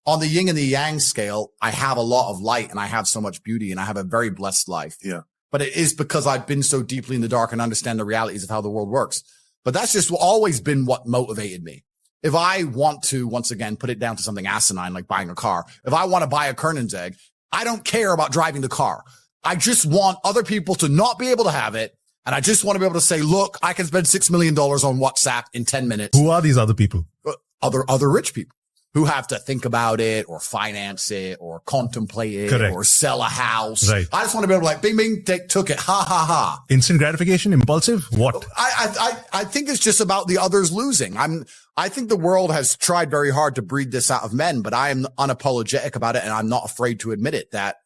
on the yin and the yang scale, I have a lot of light and I have so much beauty and I have a very blessed life. Yeah. But it is because I've been so deeply in the dark and understand the realities of how the world works. But that's just always been what motivated me. If I want to, once again, put it down to something asinine, like buying a car, if I want to buy a Kernan's egg, I don't care about driving the car. I just want other people to not be able to have it. And I just want to be able to say, look, I can spend $6 million on WhatsApp in 10 minutes. Who are these other people? Other rich people who have to think about it or finance it or contemplate it Correct. or sell a house. Right. I just want to be able to like, bing, bing, took it. Ha, ha, ha. Instant gratification, impulsive, what? I think it's just about the others losing. I think the world has tried very hard to breed this out of men, but I am unapologetic about it. And I'm not afraid to admit it, that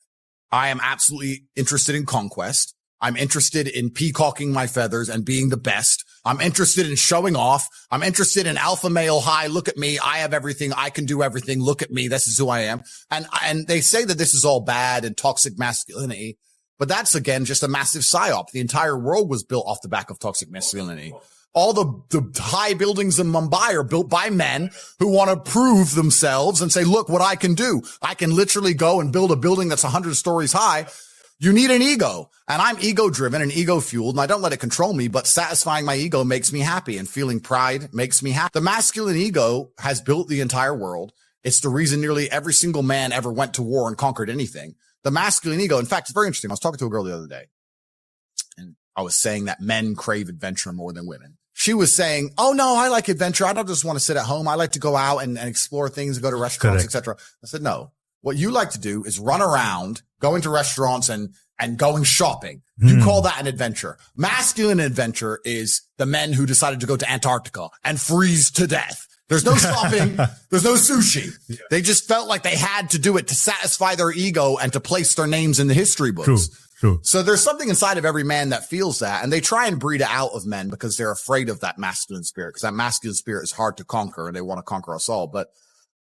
I am absolutely interested in conquest. I'm interested in peacocking my feathers and being the best. I'm interested in showing off. I'm interested in alpha male high. Look at me. I have everything. I can do everything. Look at me. This is who I am. And they say that this is all bad and toxic masculinity, but that's again, just a massive psyop. The entire world was built off the back of toxic masculinity. All the high buildings in Mumbai are built by men who want to prove themselves and say, look what I can do. I can literally go and build a building that's 100 stories high. You need an ego, and I'm ego driven and ego fueled, and I don't let it control me, but satisfying my ego makes me happy, and feeling pride makes me happy. The masculine ego has built the entire world. It's the reason nearly every single man ever went to war and conquered anything. The masculine ego, in fact, it's very interesting. I was talking to a girl the other day, and I was saying that men crave adventure more than women. She was saying, oh no, I like adventure. I don't just want to sit at home. I like to go out and explore things and go to restaurants, etc. I said, no. What you like to do is run around, going to restaurants and going shopping. You call that an adventure. Masculine adventure is the men who decided to go to Antarctica and freeze to death. There's no shopping. There's no sushi. They just felt like they had to do it to satisfy their ego and to place their names in the history books. True. So there's something inside of every man that feels that, and they try and breed it out of men because they're afraid of that masculine spirit, because that masculine spirit is hard to conquer and they want to conquer us all. But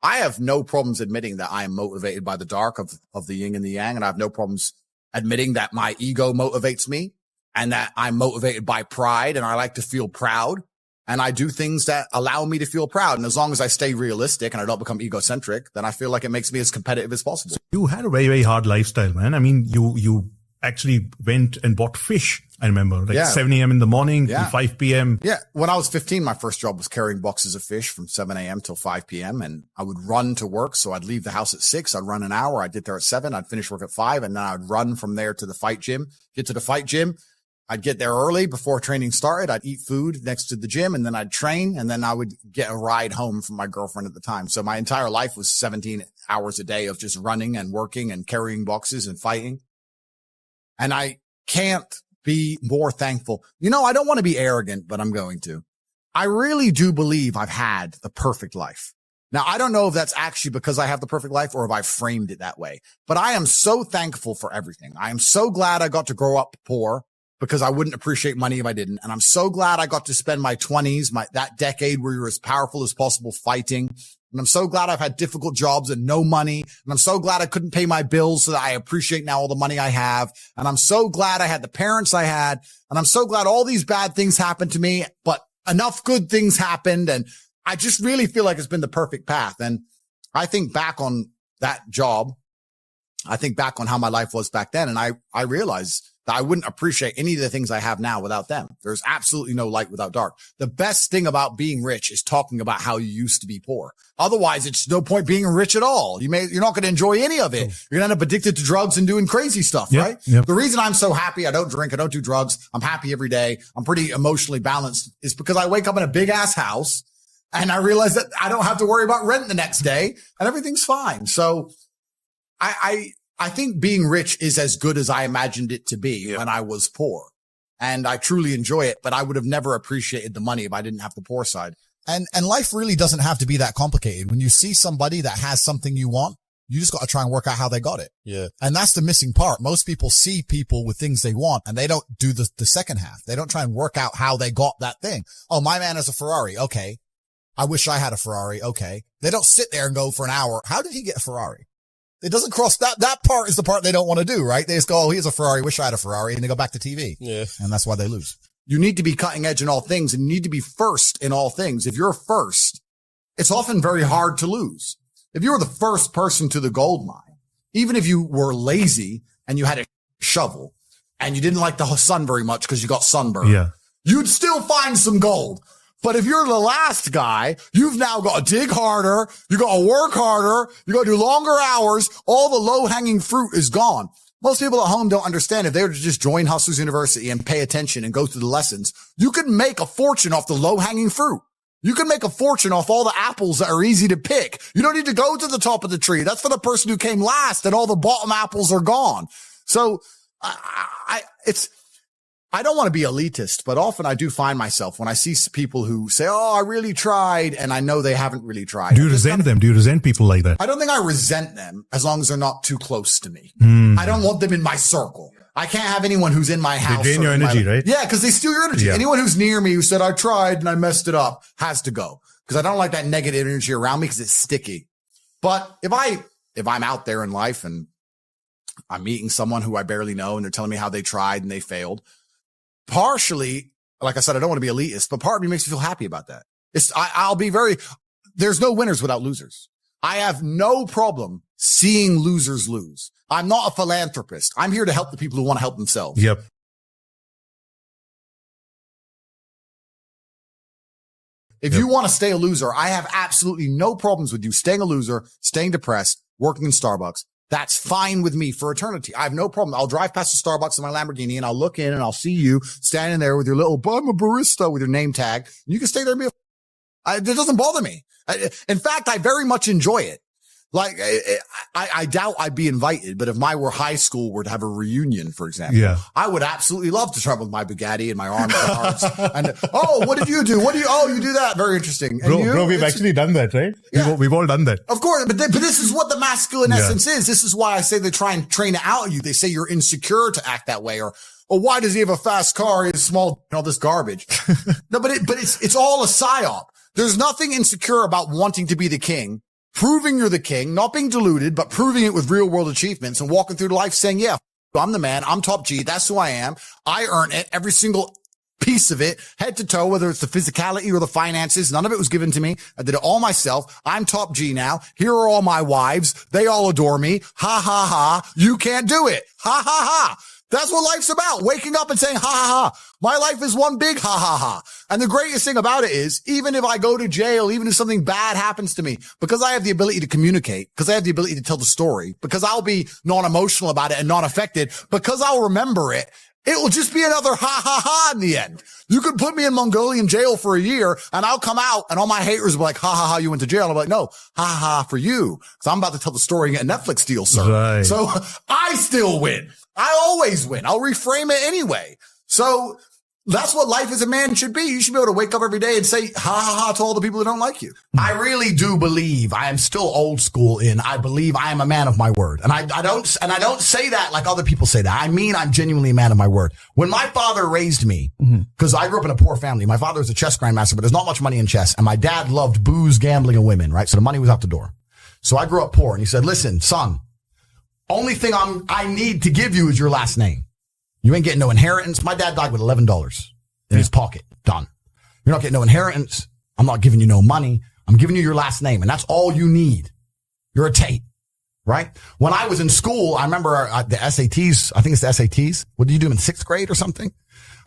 I have no problems admitting that I am motivated by the dark of the yin and the yang. And I have no problems admitting that my ego motivates me and that I'm motivated by pride and I like to feel proud. And I do things that allow me to feel proud. And as long as I stay realistic and I don't become egocentric, then I feel like it makes me as competitive as possible. You had a very, very hard lifestyle, man. I mean, you actually went and bought fish. I remember, 7 a.m. in the morning till 5 p.m. Yeah. When I was 15, my first job was carrying boxes of fish from 7 a.m. till 5 p.m. And I would run to work. So I'd leave the house at 6. I'd run an hour. I'd get there at 7. I'd finish work at 5. And then I'd run from there to the fight gym, get to the fight gym. I'd get there early before training started. I'd eat food next to the gym and then I'd train and then I would get a ride home from my girlfriend at the time. So my entire life was 17 hours a day of just running and working and carrying boxes and fighting. And I can't be more thankful. You know, I don't want to be arrogant, but I'm going to. I really do believe I've had the perfect life. Now, I don't know if that's actually because I have the perfect life or if I framed it that way, but I am so thankful for everything. I am so glad I got to grow up poor. because I wouldn't appreciate money if I didn't. And I'm so glad I got to spend my 20s, that decade where you're as powerful as possible fighting. And I'm so glad I've had difficult jobs and no money. And I'm so glad I couldn't pay my bills so that I appreciate now all the money I have. And I'm so glad I had the parents I had. And I'm so glad all these bad things happened to me, but enough good things happened. And I just really feel like it's been the perfect path. And I think back on that job. I think back on how my life was back then. And I realized that I wouldn't appreciate any of the things I have now without them. There's absolutely no light without dark. The best thing about being rich is talking about how you used to be poor. Otherwise, it's no point being rich at all. You're not going to enjoy any of it. You're going to end up addicted to drugs and doing crazy stuff, right? Yep. The reason I'm so happy, I don't drink, I don't do drugs, I'm happy every day, I'm pretty emotionally balanced, is because I wake up in a big ass house and I realize that I don't have to worry about rent the next day and everything's fine. So I think being rich is as good as I imagined it to be when I was poor. And I truly enjoy it, but I would have never appreciated the money if I didn't have the poor side. And life really doesn't have to be that complicated. When you see somebody that has something you want, you just got to try and work out how they got it. Yeah. And that's the missing part. Most people see people with things they want and they don't do the second half. They don't try and work out how they got that thing. Oh, my man has a Ferrari. Okay. I wish I had a Ferrari. Okay. They don't sit there and go for an hour. How did he get a Ferrari? It doesn't cross that part is the part they don't want to do, right? They just go, oh, here's a Ferrari. Wish I had a Ferrari. And they go back to TV. Yeah. And that's why they lose. You need to be cutting edge in all things and you need to be first in all things. If you're first, it's often very hard to lose. If you were the first person to the gold mine, even if you were lazy and you had a shovel and you didn't like the sun very much because you got sunburned, you'd still find some gold. But if you're the last guy, you've now got to dig harder. You got to work harder. You got to do longer hours. All the low hanging fruit is gone. Most people at home don't understand. If they were to just join Hustlers University and pay attention and go through the lessons, you could make a fortune off the low hanging fruit. You can make a fortune off all the apples that are easy to pick. You don't need to go to the top of the tree. That's for the person who came last and all the bottom apples are gone. So I don't want to be elitist, but often I do find myself when I see people who say, oh, I really tried, and I know they haven't really tried. Do you resent them? Do you resent people like that? I don't think I resent them as long as they're not too close to me. I don't want them in my circle. I can't have anyone who's in my house. They drain your energy, right? Yeah, because they steal your energy. Anyone who's near me who said, I tried and I messed it up has to go. Because I don't like that negative energy around me because it's sticky. But if I'm out there in life and I'm meeting someone who I barely know and they're telling me how they tried and they failed, partially, like I said, I don't want to be elitist, but part of me makes me feel happy about that. There's no winners without losers. I have no problem seeing losers lose. I'm not a philanthropist. I'm here to help the people who want to help themselves. Yep. If you want to stay a loser, I have absolutely no problems with you staying a loser, staying depressed, working in Starbucks. That's fine with me for eternity. I have no problem. I'll drive past the Starbucks in my Lamborghini and I'll look in and I'll see you standing there with your little, I'm a barista with your name tag. You can stay there and be it doesn't bother me. In fact, I very much enjoy it. Like, I doubt I'd be invited, but if my high school were to have a reunion, for example, I would absolutely love to travel with my Bugatti and my armed guards. And, oh, what did you do? You do that? Very interesting. And bro, we've actually done that, right? Yeah. We've all done that. Of course, but this is what the masculine essence is. This is why I say they try and train it out of you. They say you're insecure to act that way, or why does he have a fast car? He's small, all this garbage. No, but it's all a psyop. There's nothing insecure about wanting to be the king, proving you're the king, not being deluded, but proving it with real world achievements and walking through life saying, yeah, I'm the man. I'm top G. That's who I am. I earn it. Every single piece of it, head to toe, whether it's the physicality or the finances. None of it was given to me. I did it all myself. I'm top G now. Here are all my wives. They all adore me. Ha ha ha. You can't do it. Ha ha ha. That's what life's about. Waking up and saying, ha ha ha. My life is one big ha ha ha. And the greatest thing about it is, even if I go to jail, even if something bad happens to me, because I have the ability to communicate, because I have the ability to tell the story, because I'll be non-emotional about it and not affected, because I'll remember it, it will just be another ha ha ha in the end. You could put me in Mongolian jail for a year and I'll come out and all my haters will be like, ha ha ha, you went to jail. I'm like, no, ha ha for you. Cause I'm about to tell the story and get a Netflix deal, sir. Right. So I still win. I always win. I'll reframe it anyway. So That's what life as a man should be. You should be able to wake up every day and say, ha ha ha, to all the people that don't like you. I really do believe I am still old school I believe I am a man of my word. And I don't say that like other people say that. I mean, I'm genuinely a man of my word. When my father raised me, because I grew up in a poor family, my father was a chess grandmaster, but there's not much money in chess. And my dad loved booze, gambling, and women, right? So the money was out the door. So I grew up poor, and he said, listen, son, only thing I need to give you is your last name. You ain't getting no inheritance. My dad died with $11 in his pocket. Done. You're not getting no inheritance. I'm not giving you no money. I'm giving you your last name, and that's all you need. You're a Tate, right? When I was in school, I remember the SATs. I think it's the SATs. What did you do in 6th grade or something?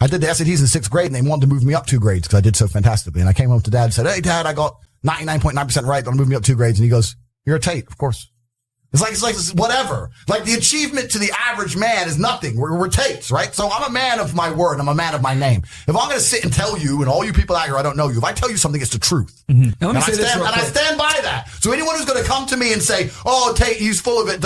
I did the SATs in 6th grade, and they wanted to move me up 2 grades because I did so fantastically. And I came home to Dad and said, hey, Dad, I got 99.9% right. They'll move me up 2 grades. And he goes, you're a Tate, of course. It's like whatever. Like the achievement to the average man is nothing. We're Tates, right? So I'm a man of my word. I'm a man of my name. If I'm going to sit and tell you, and all you people out here, I don't know you. If I tell you something, it's the truth. Now, let me And say this real quick. I stand by that. So anyone who's going to come to me and say, oh, Tate, he's full of it,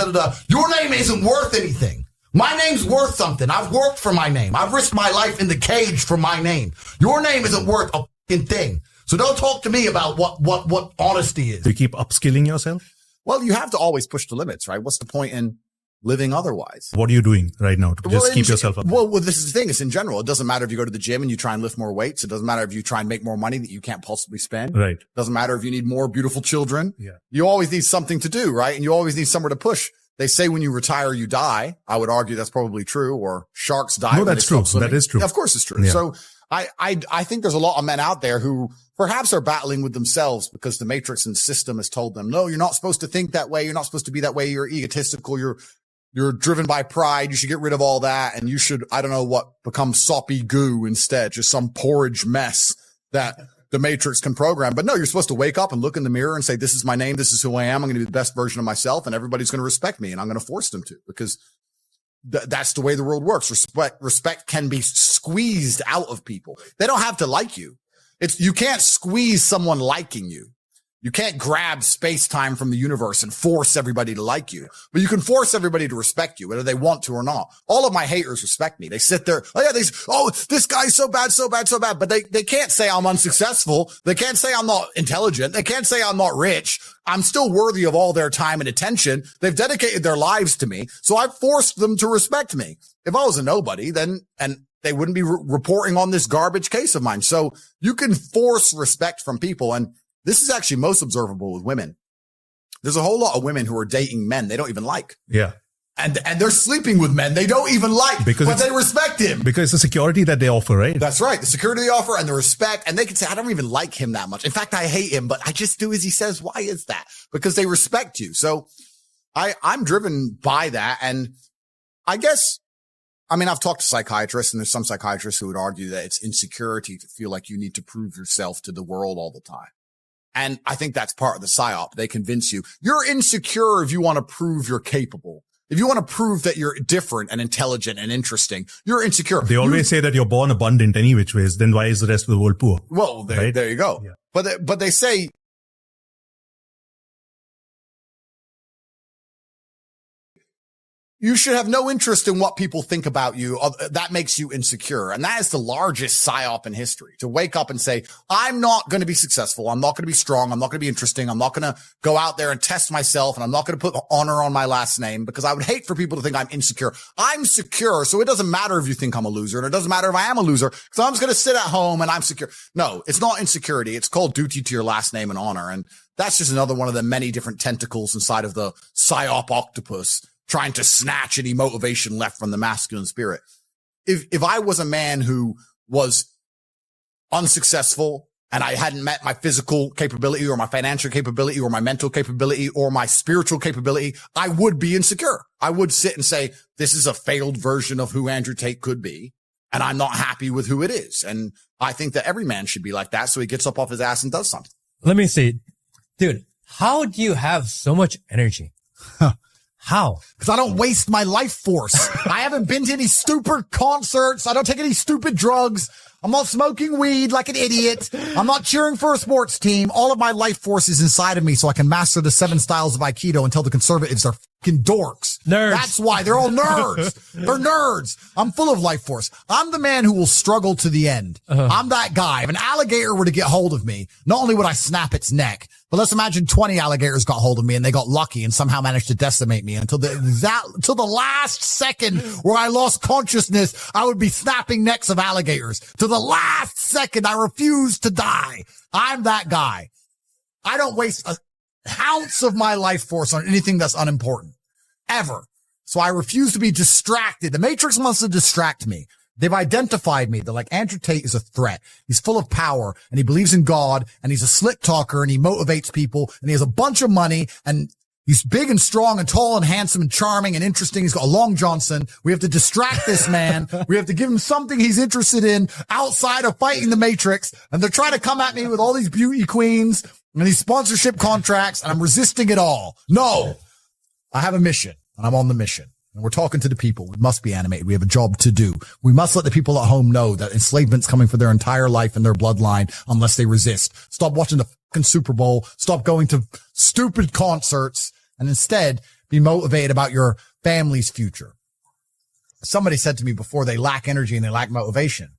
your name isn't worth anything. My name's worth something. I've worked for my name. I've risked my life in the cage for my name. Your name isn't worth a fucking thing. So don't talk to me about what honesty is. Do you keep upskilling yourself? Well, you have to always push the limits, right? What's the point in living otherwise? What are you doing right now to just keep yourself up? Well, this is the thing. It's in general. It doesn't matter if you go to the gym and you try and lift more weights. It doesn't matter if you try and make more money that you can't possibly spend. Right. It doesn't matter if you need more beautiful children. Yeah. You always need something to do, right? And you always need somewhere to push. They say when you retire, you die. I would argue that's probably true, or sharks die. No, that's true. That is true. Yeah, of course it's true. Yeah. So I think there's a lot of men out there who perhaps are battling with themselves because the matrix and system has told them, no, you're not supposed to think that way. You're not supposed to be that way. You're egotistical. You're driven by pride. You should get rid of all that. And you should, I don't know what, become soppy goo instead, just some porridge mess that the matrix can program. But no, you're supposed to wake up and look in the mirror and say, this is my name. This is who I am. I'm going to be the best version of myself, and everybody's going to respect me, and I'm going to force them to, because that's the way the world works. Respect can be squeezed out of people. They don't have to like you. You can't squeeze someone liking you. You can't grab space time from the universe and force everybody to like you, but you can force everybody to respect you, whether they want to or not. All of my haters respect me. They sit there. Oh yeah, this guy's so bad, so bad, so bad. But they can't say I'm unsuccessful. They can't say I'm not intelligent. They can't say I'm not rich. I'm still worthy of all their time and attention. They've dedicated their lives to me. So I've forced them to respect me. If I was a nobody, then they wouldn't be reporting on this garbage case of mine. So you can force respect from people. And this is actually most observable with women. There's a whole lot of women who are dating men they don't even like. Yeah. And they're sleeping with men they don't even like, but they respect him. Because it's the security that they offer, right? That's right. The security they offer and the respect. And they can say, I don't even like him that much. In fact, I hate him, but I just do as he says. Why is that? Because they respect you. So I'm driven by that. And I guess, I've talked to psychiatrists, and there's some psychiatrists who would argue that it's insecurity to feel like you need to prove yourself to the world all the time. And I think that's part of the psyop. They convince you you're insecure if you want to prove you're capable. If you want to prove that you're different and intelligent and interesting, you're insecure. They always say that you're born abundant any which ways. Then why is the rest of the world poor? Well, there you go. Yeah. But they say, you should have no interest in what people think about you. That makes you insecure. And that is the largest psyop in history, to wake up and say, I'm not going to be successful. I'm not going to be strong. I'm not going to be interesting. I'm not going to go out there and test myself. And I'm not going to put honor on my last name, because I would hate for people to think I'm insecure. I'm secure. So it doesn't matter if you think I'm a loser, and it doesn't matter if I am a loser, because I'm just going to sit at home and I'm secure. No, it's not insecurity. It's called duty to your last name and honor. And that's just another one of the many different tentacles inside of the psyop octopus, trying to snatch any motivation left from the masculine spirit. If I was a man who was unsuccessful and I hadn't met my physical capability or my financial capability or my mental capability or my spiritual capability, I would be insecure. I would sit and say, this is a failed version of who Andrew Tate could be, and I'm not happy with who it is. And I think that every man should be like that, so he gets up off his ass and does something. Let me see. Dude, how do you have so much energy? How? Because I don't waste my life force. I haven't been to any stupid concerts. I don't take any stupid drugs. I'm not smoking weed like an idiot. I'm not cheering for a sports team. All of my life force is inside of me so I can master the 7 styles of Aikido and tell the conservatives they're fucking dorks. Nerds. That's why they're all nerds. They're nerds. I'm full of life force. I'm the man who will struggle to the end. I'm that guy. If an alligator were to get hold of me, not only would I snap its neck, but let's imagine 20 alligators got hold of me and they got lucky and somehow managed to decimate me until the last second where I lost consciousness. I would be snapping necks of alligators. To the last second, I refuse to die. I'm that guy. I don't waste an ounce of my life force on anything that's unimportant. Ever. So I refuse to be distracted. The Matrix wants to distract me. They've identified me. They're like, Andrew Tate is a threat. He's full of power and he believes in God and he's a slick talker and he motivates people and he has a bunch of money and he's big and strong and tall and handsome and charming and interesting. He's got a Long Johnson. We have to distract this man. We have to give him something he's interested in outside of fighting the Matrix. And they're trying to come at me with all these beauty queens and these sponsorship contracts and I'm resisting it all. No, I have a mission and I'm on the mission. And we're talking to the people. We must be animated. We have a job to do. We must let the people at home know that enslavement's coming for their entire life and their bloodline unless they resist. Stop watching the fucking Super Bowl. Stop going to stupid concerts and instead be motivated about your family's future. Somebody said to me before, they lack energy and they lack motivation.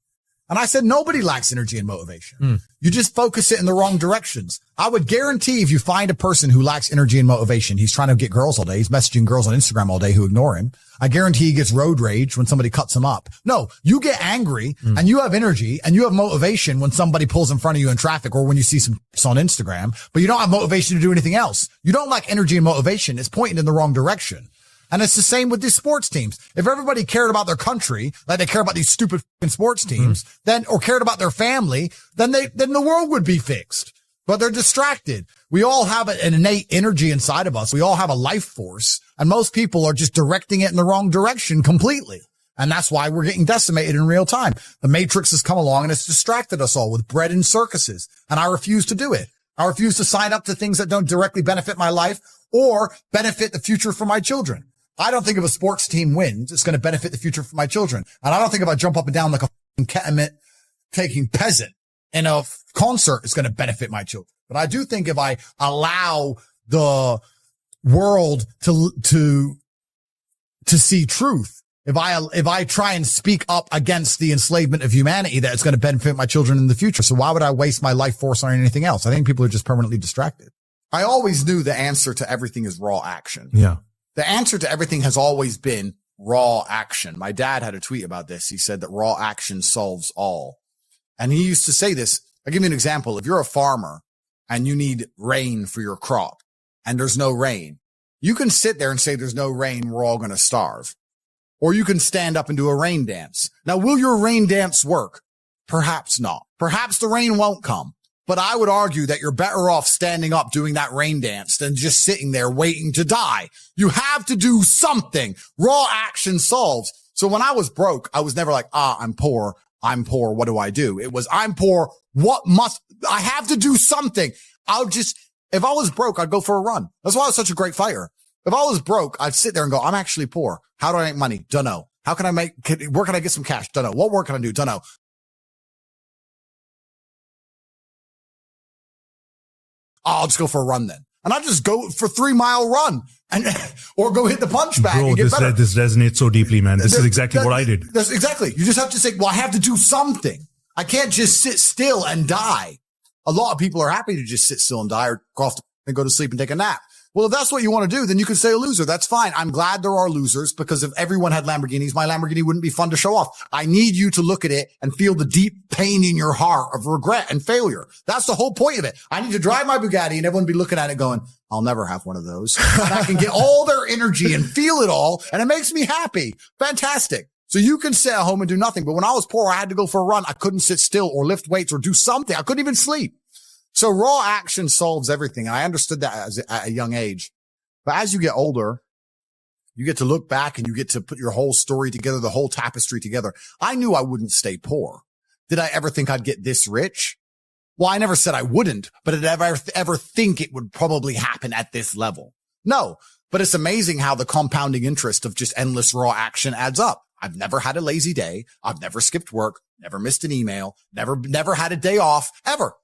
And I said, nobody lacks energy and motivation. You just focus it in the wrong directions. I would guarantee if you find a person who lacks energy and motivation, he's trying to get girls all day. He's messaging girls on Instagram all day who ignore him. I guarantee he gets road rage when somebody cuts him up. No, you get angry and you have energy and you have motivation when somebody pulls in front of you in traffic or when you see some on Instagram, but you don't have motivation to do anything else. You don't lack energy and motivation. It's pointing in the wrong direction. And it's the same with these sports teams. If everybody cared about their country, like they care about these stupid fucking sports teams, then, or cared about their family, then the world would be fixed. But they're distracted. We all have an innate energy inside of us. We all have a life force. And most people are just directing it in the wrong direction completely. And that's why we're getting decimated in real time. The Matrix has come along and it's distracted us all with bread and circuses. And I refuse to do it. I refuse to sign up to things that don't directly benefit my life or benefit the future for my children. I don't think if a sports team wins, it's going to benefit the future for my children. And I don't think if I jump up and down like a ketamine taking peasant in a concert, it's going to benefit my children. But I do think if I allow the world to see truth, if I try and speak up against the enslavement of humanity, that it's going to benefit my children in the future. So why would I waste my life force on anything else? I think people are just permanently distracted. I always knew the answer to everything is raw action. Yeah. The answer to everything has always been raw action. My dad had a tweet about this. He said that raw action solves all. And he used to say this. I'll give you an example. If you're a farmer and you need rain for your crop and there's no rain, you can sit there and say there's no rain. We're all going to starve. Or you can stand up and do a rain dance. Now, will your rain dance work? Perhaps not. Perhaps the rain won't come. But I would argue that you're better off standing up doing that rain dance than just sitting there waiting to die. You have to do something. Raw action solves. So when I was broke, I was never like, I'm poor. What do I do? It was, I'm poor. I have to do something. If I was broke, I'd go for a run. That's why I was such a great fighter. If I was broke, I'd sit there and go, I'm actually poor. How do I make money? Dunno. Where can I get some cash? Dunno. What work can I do? Dunno. I'll just go for a run then. And I'll just go for 3-mile run or go hit the punch bag and get better. This resonates so deeply, man. This is exactly what I did. That's exactly. You just have to say, well, I have to do something. I can't just sit still and die. A lot of people are happy to just sit still and die or go to sleep and take a nap. Well, if that's what you want to do, then you can say a loser. That's fine. I'm glad there are losers because if everyone had Lamborghinis, my Lamborghini wouldn't be fun to show off. I need you to look at it and feel the deep pain in your heart of regret and failure. That's the whole point of it. I need to drive my Bugatti and everyone be looking at it going, I'll never have one of those. And I can get all their energy and feel it all. And it makes me happy. Fantastic. So you can sit at home and do nothing. But when I was poor, I had to go for a run. I couldn't sit still or lift weights or do something. I couldn't even sleep. So raw action solves everything. And I understood that at a young age. But as you get older, you get to look back and you get to put your whole story together, the whole tapestry together. I knew I wouldn't stay poor. Did I ever think I'd get this rich? Well, I never said I wouldn't, but did I ever think it would probably happen at this level? No, but it's amazing how the compounding interest of just endless raw action adds up. I've never had a lazy day. I've never skipped work. never missed an email, never had a day off, ever.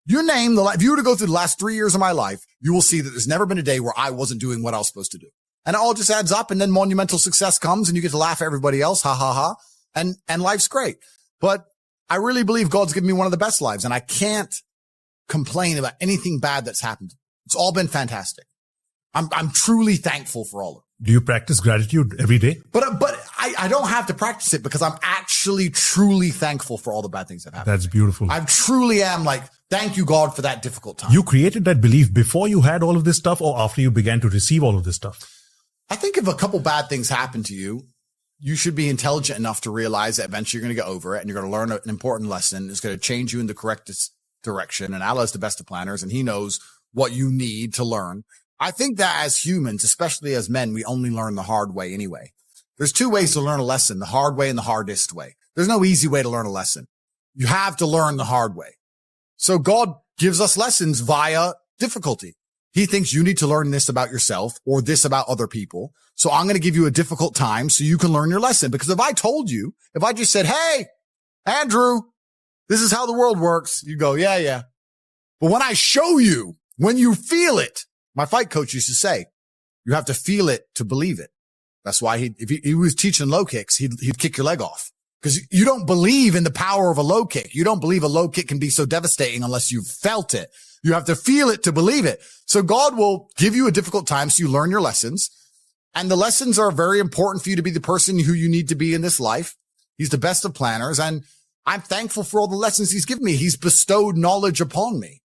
You name if you were to go through the last 3 years of my life, you will see that there's never been a day where I wasn't doing what I was supposed to do. And it all just adds up, and then monumental success comes and you get to laugh at everybody else. Ha ha ha. And life's great. But I really believe God's given me one of the best lives, and I can't complain about anything bad that's happened. It's all been fantastic. I'm truly thankful for all of it. Do you practice gratitude every day? But I don't have to practice it because I'm actually truly thankful for all the bad things that happened. That's beautiful. I truly am like, thank you, God, for that difficult time. You created that belief before you had all of this stuff or after you began to receive all of this stuff? I think if a couple bad things happen to you, you should be intelligent enough to realize that eventually you're going to get over it and you're going to learn an important lesson. It's going to change you in the correct direction. And Allah's the best of planners, and he knows what you need to learn. I think that as humans, especially as men, we only learn the hard way anyway. There's two ways to learn a lesson, the hard way and the hardest way. There's no easy way to learn a lesson. You have to learn the hard way. So God gives us lessons via difficulty. He thinks you need to learn this about yourself or this about other people. So I'm going to give you a difficult time so you can learn your lesson. Because if I just said, hey, Andrew, this is how the world works, you go, yeah. But when I show you, when you feel it, my fight coach used to say, you have to feel it to believe it. That's why if he was teaching low kicks, he'd kick your leg off. Because you don't believe in the power of a low kick. You don't believe a low kick can be so devastating unless you've felt it. You have to feel it to believe it. So God will give you a difficult time so you learn your lessons. And the lessons are very important for you to be the person who you need to be in this life. He's the best of planners. And I'm thankful for all the lessons he's given me. He's bestowed knowledge upon me.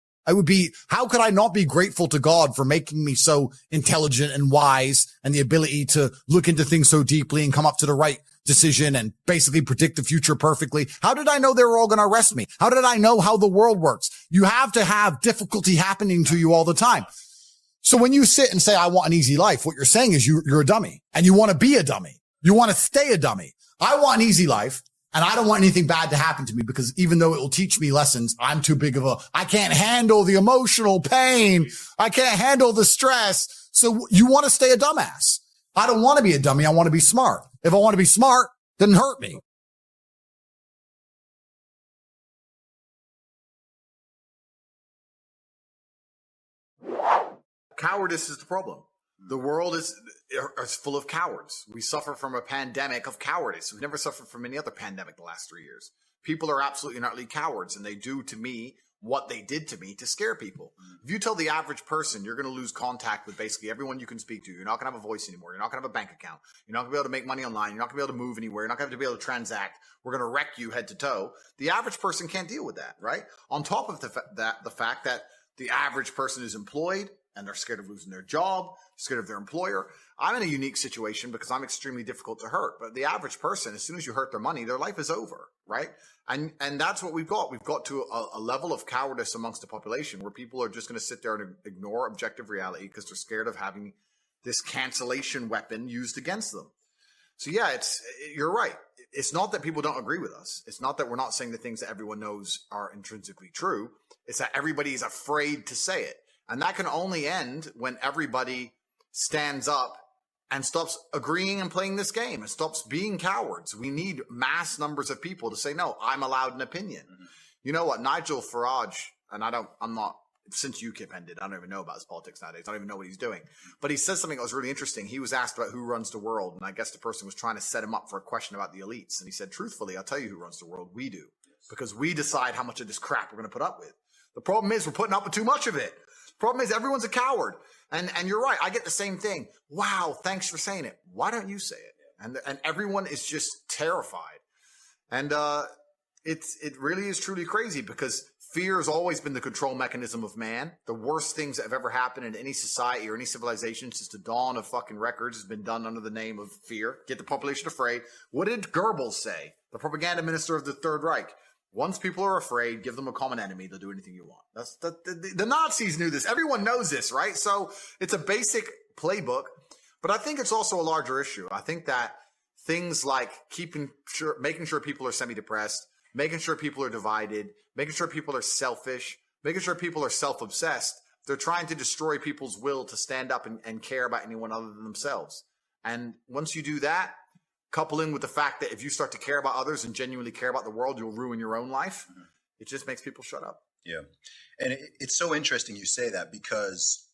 How could I not be grateful to God for making me so intelligent and wise and the ability to look into things so deeply and come up to the right decision and basically predict the future perfectly? How did I know they were all going to arrest me? How did I know how the world works? You have to have difficulty happening to you all the time. So when you sit and say, I want an easy life, what you're saying is you're a dummy and you want to be a dummy. You want to stay a dummy. I want an easy life. And I don't want anything bad to happen to me because even though it will teach me lessons, I can't handle the emotional pain. I can't handle the stress. So you want to stay a dumbass. I don't want to be a dummy. I want to be smart. If I want to be smart, then hurt me. Cowardice is the problem. The world is full of cowards. We suffer from a pandemic of cowardice. We've never suffered from any other pandemic the last 3 years. People are absolutely and utterly cowards, and they do to me what they did to me to scare people. If you tell the average person you're going to lose contact with basically everyone you can speak to, you're not going to have a voice anymore, you're not going to have a bank account, you're not going to be able to make money online, you're not going to be able to move anywhere, you're not going to be able to transact, we're going to wreck you head to toe, the average person can't deal with that, right? On top of the fact that the average person is employed, and they're scared of losing their job, scared of their employer. I'm in a unique situation because I'm extremely difficult to hurt. But the average person, as soon as you hurt their money, their life is over, right? And that's what we've got. We've got to a level of cowardice amongst the population where people are just going to sit there and ignore objective reality because they're scared of having this cancellation weapon used against them. So yeah, you're right. It's not that people don't agree with us. It's not that we're not saying the things that everyone knows are intrinsically true. It's that everybody is afraid to say it. And that can only end when everybody stands up and stops agreeing and playing this game and stops being cowards. We need mass numbers of people to say, no, I'm allowed an opinion. Mm-hmm. You know what? Nigel Farage, and since UKIP ended, I don't even know about his politics nowadays. I don't even know what he's doing. But he says something that was really interesting. He was asked about who runs the world. And I guess the person was trying to set him up for a question about the elites. And he said, truthfully, I'll tell you who runs the world. We do. Because we decide how much of this crap we're going to put up with. The problem is we're putting up with too much of it. Problem is everyone's a coward. And you're right. I get the same thing. Wow. Thanks for saying it. Why don't you say it? And everyone is just terrified. And, it really is truly crazy because fear has always been the control mechanism of man. The worst things that have ever happened in any society or any civilization since the dawn of fucking records has been done under the name of fear. Get the population afraid. What did Goebbels say? The propaganda minister of the Third Reich. Once people are afraid, give them a common enemy. They'll do anything you want. That's the Nazis knew this. Everyone knows this, right? So it's a basic playbook, but I think it's also a larger issue. I think that things like making sure people are semi-depressed, making sure people are divided, making sure people are selfish, making sure people are self-obsessed. They're trying to destroy people's will to stand up and care about anyone other than themselves. And once you do that, coupling with the fact that if you start to care about others and genuinely care about the world, you'll ruin your own life. It just makes people shut up. Yeah. And it's so interesting you say that, because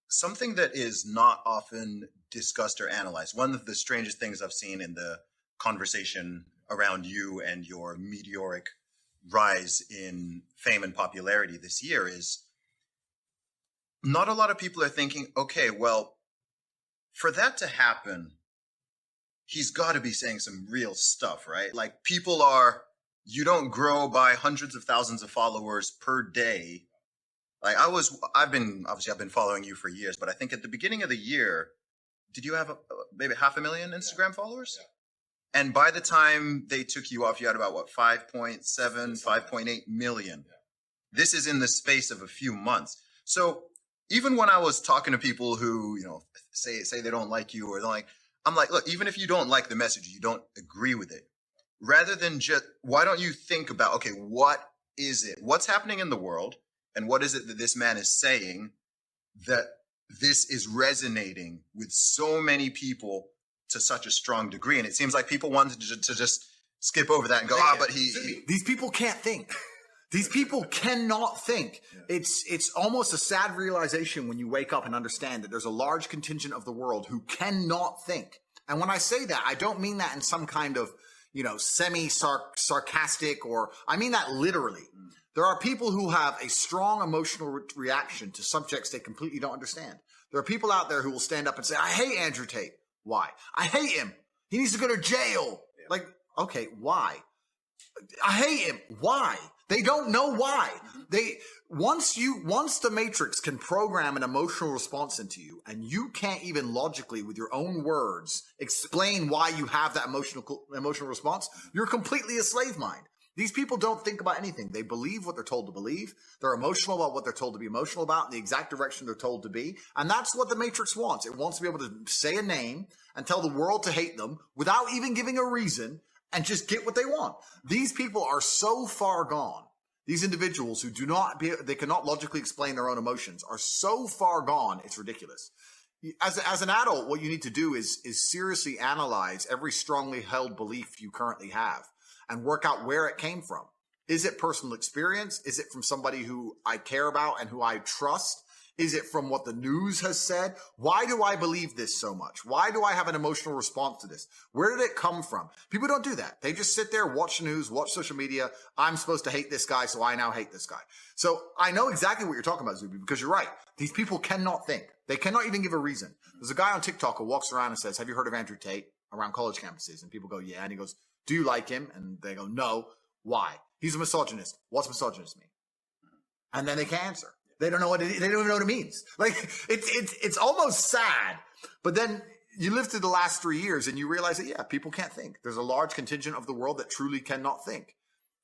something that is not often discussed or analyzed, one of the strangest things I've seen in the conversation around you and your meteoric rise in fame and popularity this year is not a lot of people are thinking, okay, well, for that to happen, he's got to be saying some real stuff, right? Like you don't grow by hundreds of thousands of followers per day. Like I've been following you for years, but I think at the beginning of the year, did you have maybe 500,000 Instagram followers? Yeah. And by the time they took you off, you had about 5.7, 5.8 million. Yeah. This is in the space of a few months. So even when I was talking to people who, say they don't like you or I'm like, look, even if you don't like the message, you don't agree with it, rather than why don't you think about, okay, what is it? What's happening in the world? And what is it that this man is saying that this is resonating with so many people to such a strong degree? And it seems like people wanted to just skip over that and go, but these people can't think. These people cannot think. Yeah. It's almost a sad realization when you wake up and understand that there's a large contingent of the world who cannot think. And when I say that, I don't mean that in some kind of, semi-sarcastic, or I mean that literally. There are people who have a strong emotional reaction to subjects they completely don't understand. There are people out there who will stand up and say, I hate Andrew Tate. Why? I hate him. He needs to go to jail. Yeah. Like, okay, why? I hate him. Why? They don't know why. Once the Matrix can program an emotional response into you, and you can't even logically with your own words explain why you have that emotional response, you're completely a slave mind. These people don't think about anything. They believe what they're told to believe. They're emotional about what they're told to be emotional about in the exact direction they're told to be. And that's what the Matrix wants. It wants to be able to say a name and tell the world to hate them without even giving a reason, and just get what they want. These people are so far gone. These individuals who they cannot logically explain their own emotions are so far gone, it's ridiculous. As an adult, what you need to do is seriously analyze every strongly held belief you currently have and work out where it came from. Is it personal experience? Is it from somebody who I care about and who I trust? Is it from what the news has said? Why do I believe this so much? Why do I have an emotional response to this? Where did it come from? People don't do that. They just sit there, watch the news, watch social media. I'm supposed to hate this guy, so I now hate this guy. So I know exactly what you're talking about, Zuby, because you're right. These people cannot think. They cannot even give a reason. There's a guy on TikTok who walks around and says, have you heard of Andrew Tate around college campuses? And people go, yeah. And he goes, do you like him? And they go, no. Why? He's a misogynist. What's misogynist mean? And then they can't answer. They don't know what they don't even know what it means. Like it's almost sad. But then you live through the last 3 years and you realize that, people can't think. There's a large contingent of the world that truly cannot think.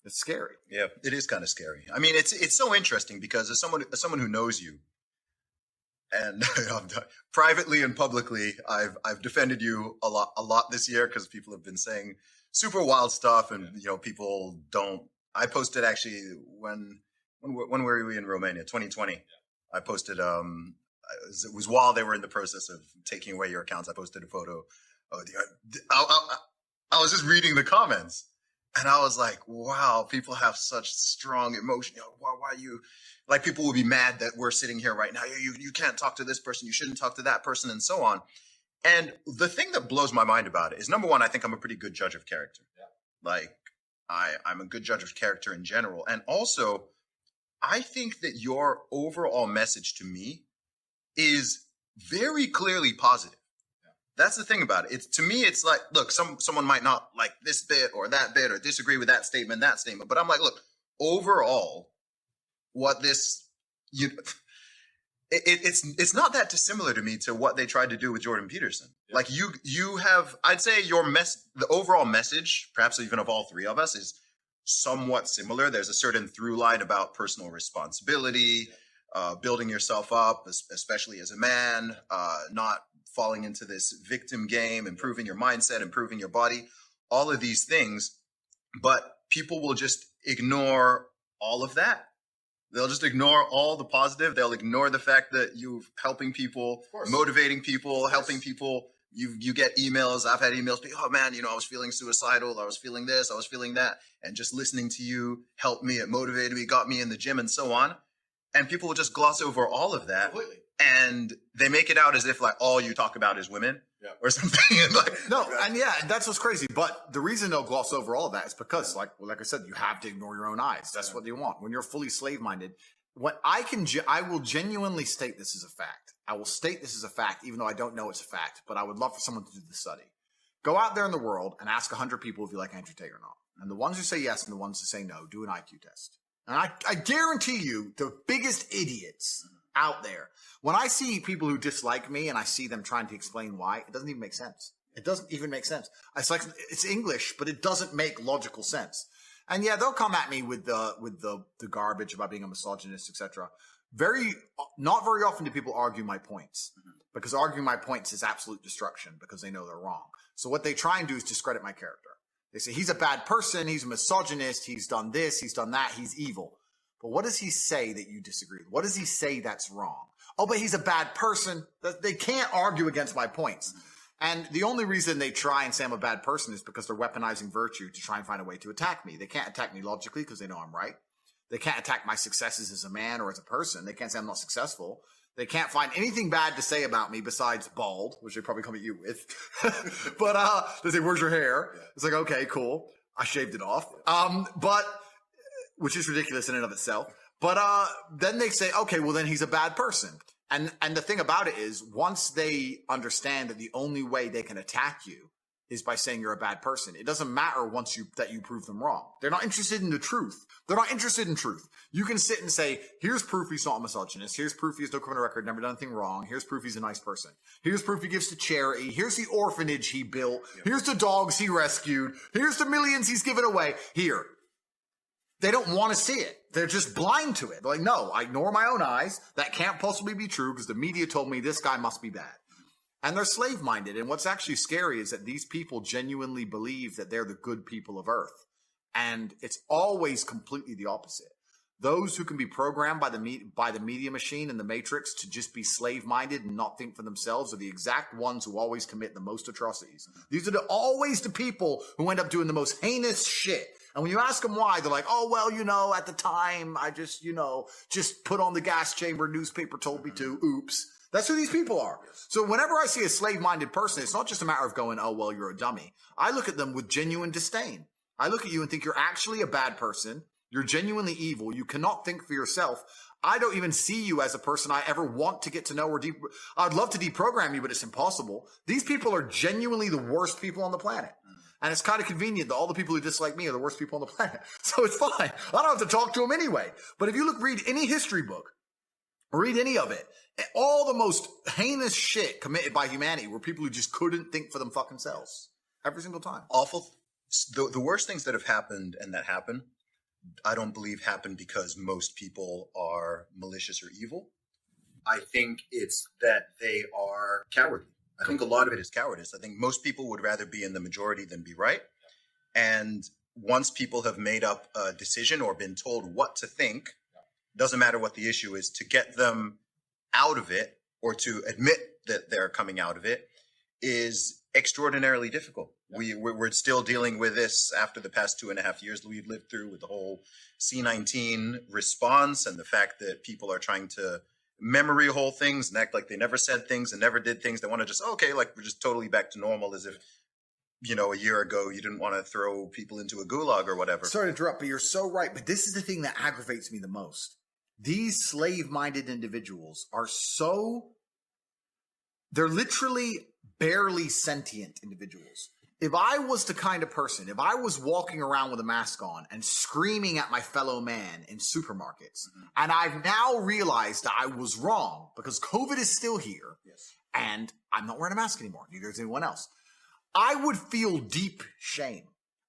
It's scary. Yeah, it is kind of scary. I mean, it's so interesting because as someone who knows you, and privately and publicly, I've defended you a lot this year because people have been saying super wild stuff, and people don't. I posted actually when were we in Romania? 2020. Yeah. I posted, it was while they were in the process of taking away your accounts. I posted a photo. I was just reading the comments and I was like, wow, people have such strong emotion. Why you, like, people will be mad that we're sitting here right now. You can't talk to this person. You shouldn't talk to that person, and so on. And the thing that blows my mind about it is, number one, I think I'm a pretty good judge of character. Yeah. Like I'm a good judge of character in general. And also, I think that your overall message to me is very clearly positive. Yeah. That's the thing about it. To me, it's like, look, someone might not like this bit or that bit or disagree with that statement, but I'm like, look, overall, what this, it's not that dissimilar to me to what they tried to do with Jordan Peterson. Yeah. Like you have, I'd say the overall message, perhaps even of all three of us, is somewhat similar. There's a certain through line about personal responsibility, building yourself up, especially as a man, not falling into this victim game, improving your mindset, improving your body, all of these things. But people will just ignore all of that. They'll just ignore all the positive. They'll ignore the fact that you're helping people, motivating people, helping people You get emails. I've had emails. Oh man, I was feeling suicidal. I was feeling this. I was feeling that. And just listening to you helped me. It motivated me, got me in the gym and so on. And people will just gloss over all of that. Completely. And they make it out as if like all you talk about is women or something. No, and that's what's crazy. But the reason they'll gloss over all of that is because, like I said, you have to ignore your own eyes. That's what they want. When you're fully slave-minded, I will genuinely state this as a fact. I will state this as a fact, even though I don't know it's a fact. But I would love for someone to do the study. Go out there in the world and ask 100 people if you like Andrew Tate or not. And the ones who say yes and the ones who say no, do an IQ test. And I guarantee you, the biggest idiots out there, when I see people who dislike me and I see them trying to explain why, it doesn't even make sense. It doesn't even make sense. It's like, it's English, but it doesn't make logical sense. And they'll come at me with the garbage about being a misogynist, etc. Not very often do people argue my points, because arguing my points is absolute destruction because they know they're wrong. So what they try and do is discredit my character. They say, he's a bad person, he's a misogynist, he's done this, he's done that, he's evil. But what does he say that you disagree with? What does he say that's wrong? Oh, but he's a bad person. They can't argue against my points. And the only reason they try and say I'm a bad person is because they're weaponizing virtue to try and find a way to attack me. They can't attack me logically because they know I'm right. They can't attack my successes as a man or as a person. They can't say I'm not successful. They can't find anything bad to say about me besides bald, which they probably come at you with. But they say, where's your hair? It's like, okay, cool. I shaved it off. But which is ridiculous in and of itself. But then they say, okay, well then he's a bad person. And the thing about it is, once they understand that the only way they can attack you is by saying you're a bad person, it doesn't matter once that you prove them wrong. They're not interested in the truth. They're not interested in truth. You can sit and say, here's proof he's not a misogynist. Here's proof he has no criminal record, never done anything wrong. Here's proof he's a nice person. Here's proof he gives to charity. Here's the orphanage he built. Here's the dogs he rescued. Here's the millions he's given away. Here. They don't want to see it. They're just blind to it. They're like, no, I ignore my own eyes. That can't possibly be true because the media told me this guy must be bad. And they're slave-minded. And what's actually scary is that these people genuinely believe that they're the good people of Earth. And it's always completely the opposite. Those who can be programmed by the media machine and the matrix to just be slave-minded and not think for themselves are the exact ones who always commit the most atrocities. These are always the people who end up doing the most heinous shit. And when you ask them why, they're like, oh, well, at the time, I just put on the gas chamber, newspaper told me to, oops. That's who these people are. So whenever I see a slave-minded person, it's not just a matter of going, oh, well, you're a dummy. I look at them with genuine disdain. I look at you and think you're actually a bad person. You're genuinely evil. You cannot think for yourself. I don't even see you as a person I ever want to get to know or I'd love to deprogram you, but it's impossible. These people are genuinely the worst people on the planet. And it's kind of convenient that all the people who dislike me are the worst people on the planet. So it's fine. I don't have to talk to them anyway. But if you read any history book, read any of it, all the most heinous shit committed by humanity were people who just couldn't think for them fucking selves. Every single time. Awful. The worst things that have happened and that happen, I don't believe happen because most people are malicious or evil. I think it's that they are cowardly. I think a lot of it is cowardice. I think most people would rather be in the majority than be right. And once people have made up a decision or been told what to think, doesn't matter what the issue is, to get them out of it or to admit that they're coming out of it is extraordinarily difficult. We're still dealing with this after the past 2.5 years that we've lived through with the whole C-19 response and the fact that people are trying to memory hole things and act like they never said things and never did things. They want to just, okay, like we're just totally back to normal as if, a year ago you didn't want to throw people into a gulag or whatever. Sorry to interrupt, but you're so right. But this is the thing that aggravates me the most. These slave-minded individuals are they're literally barely sentient individuals. If I was the kind of person, if I was walking around with a mask on and screaming at my fellow man in supermarkets, and I've now realized that I was wrong because COVID is still here, and I'm not wearing a mask anymore, neither is anyone else, I would feel deep shame.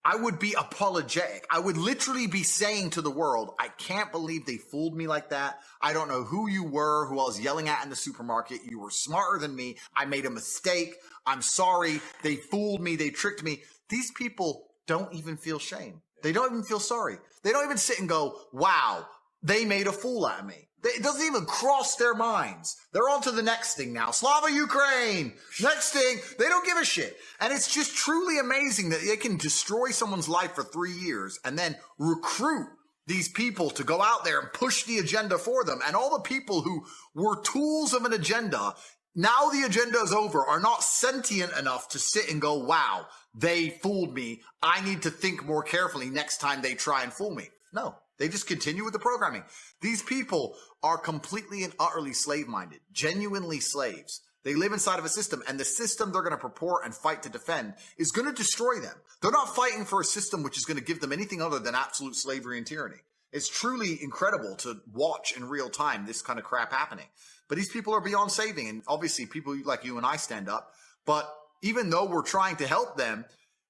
I would be apologetic. I would literally be saying to the world, I can't believe they fooled me like that. I don't know who you were, who I was yelling at in the supermarket. You were smarter than me. I made a mistake. I'm sorry. They fooled me. They tricked me. These people don't even feel shame. They don't even feel sorry. They don't even sit and go, wow, they made a fool out of me. It doesn't even cross their minds. They're on to the next thing now. Slava Ukraine. Next thing. They don't give a shit. And it's just truly amazing that they can destroy someone's life for 3 years and then recruit these people to go out there and push the agenda for them. And all the people who were tools of an agenda, now the agenda is over, are not sentient enough to sit and go, wow, they fooled me. I need to think more carefully next time they try and fool me. No. They just continue with the programming. These people are completely and utterly slave-minded, genuinely slaves. They live inside of a system, and the system they're going to purport and fight to defend is going to destroy them. They're not fighting for a system which is going to give them anything other than absolute slavery and tyranny. It's truly incredible to watch in real time this kind of crap happening. But these people are beyond saving, and obviously people like you and I stand up. But even though we're trying to help them,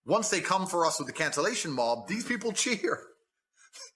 once they come for us with the cancellation mob, these people cheer.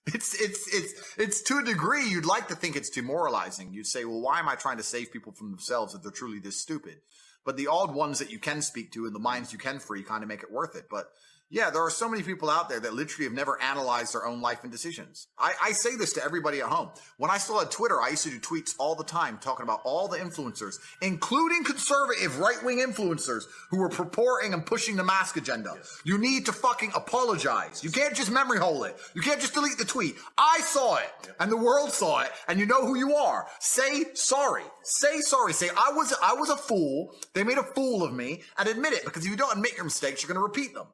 It's to a degree you'd like to think it's demoralizing. You'd say, well, why am I trying to save people from themselves if they're truly this stupid? But the odd ones that you can speak to and the minds you can free kind of make it worth it. But yeah, there are so many people out there that literally have never analyzed their own life and decisions. I say this to everybody at home. When I still had Twitter, I used to do tweets all the time talking about all the influencers, including conservative right-wing influencers who were purporting and pushing the mask agenda. Yes. You need to fucking apologize. You can't just memory hole it. You can't just delete the tweet. I saw it and the world saw it and you know who you are. Say sorry. Say sorry. Say I was a fool. They made a fool of me and admit it, because if you don't admit your mistakes, you're going to repeat them.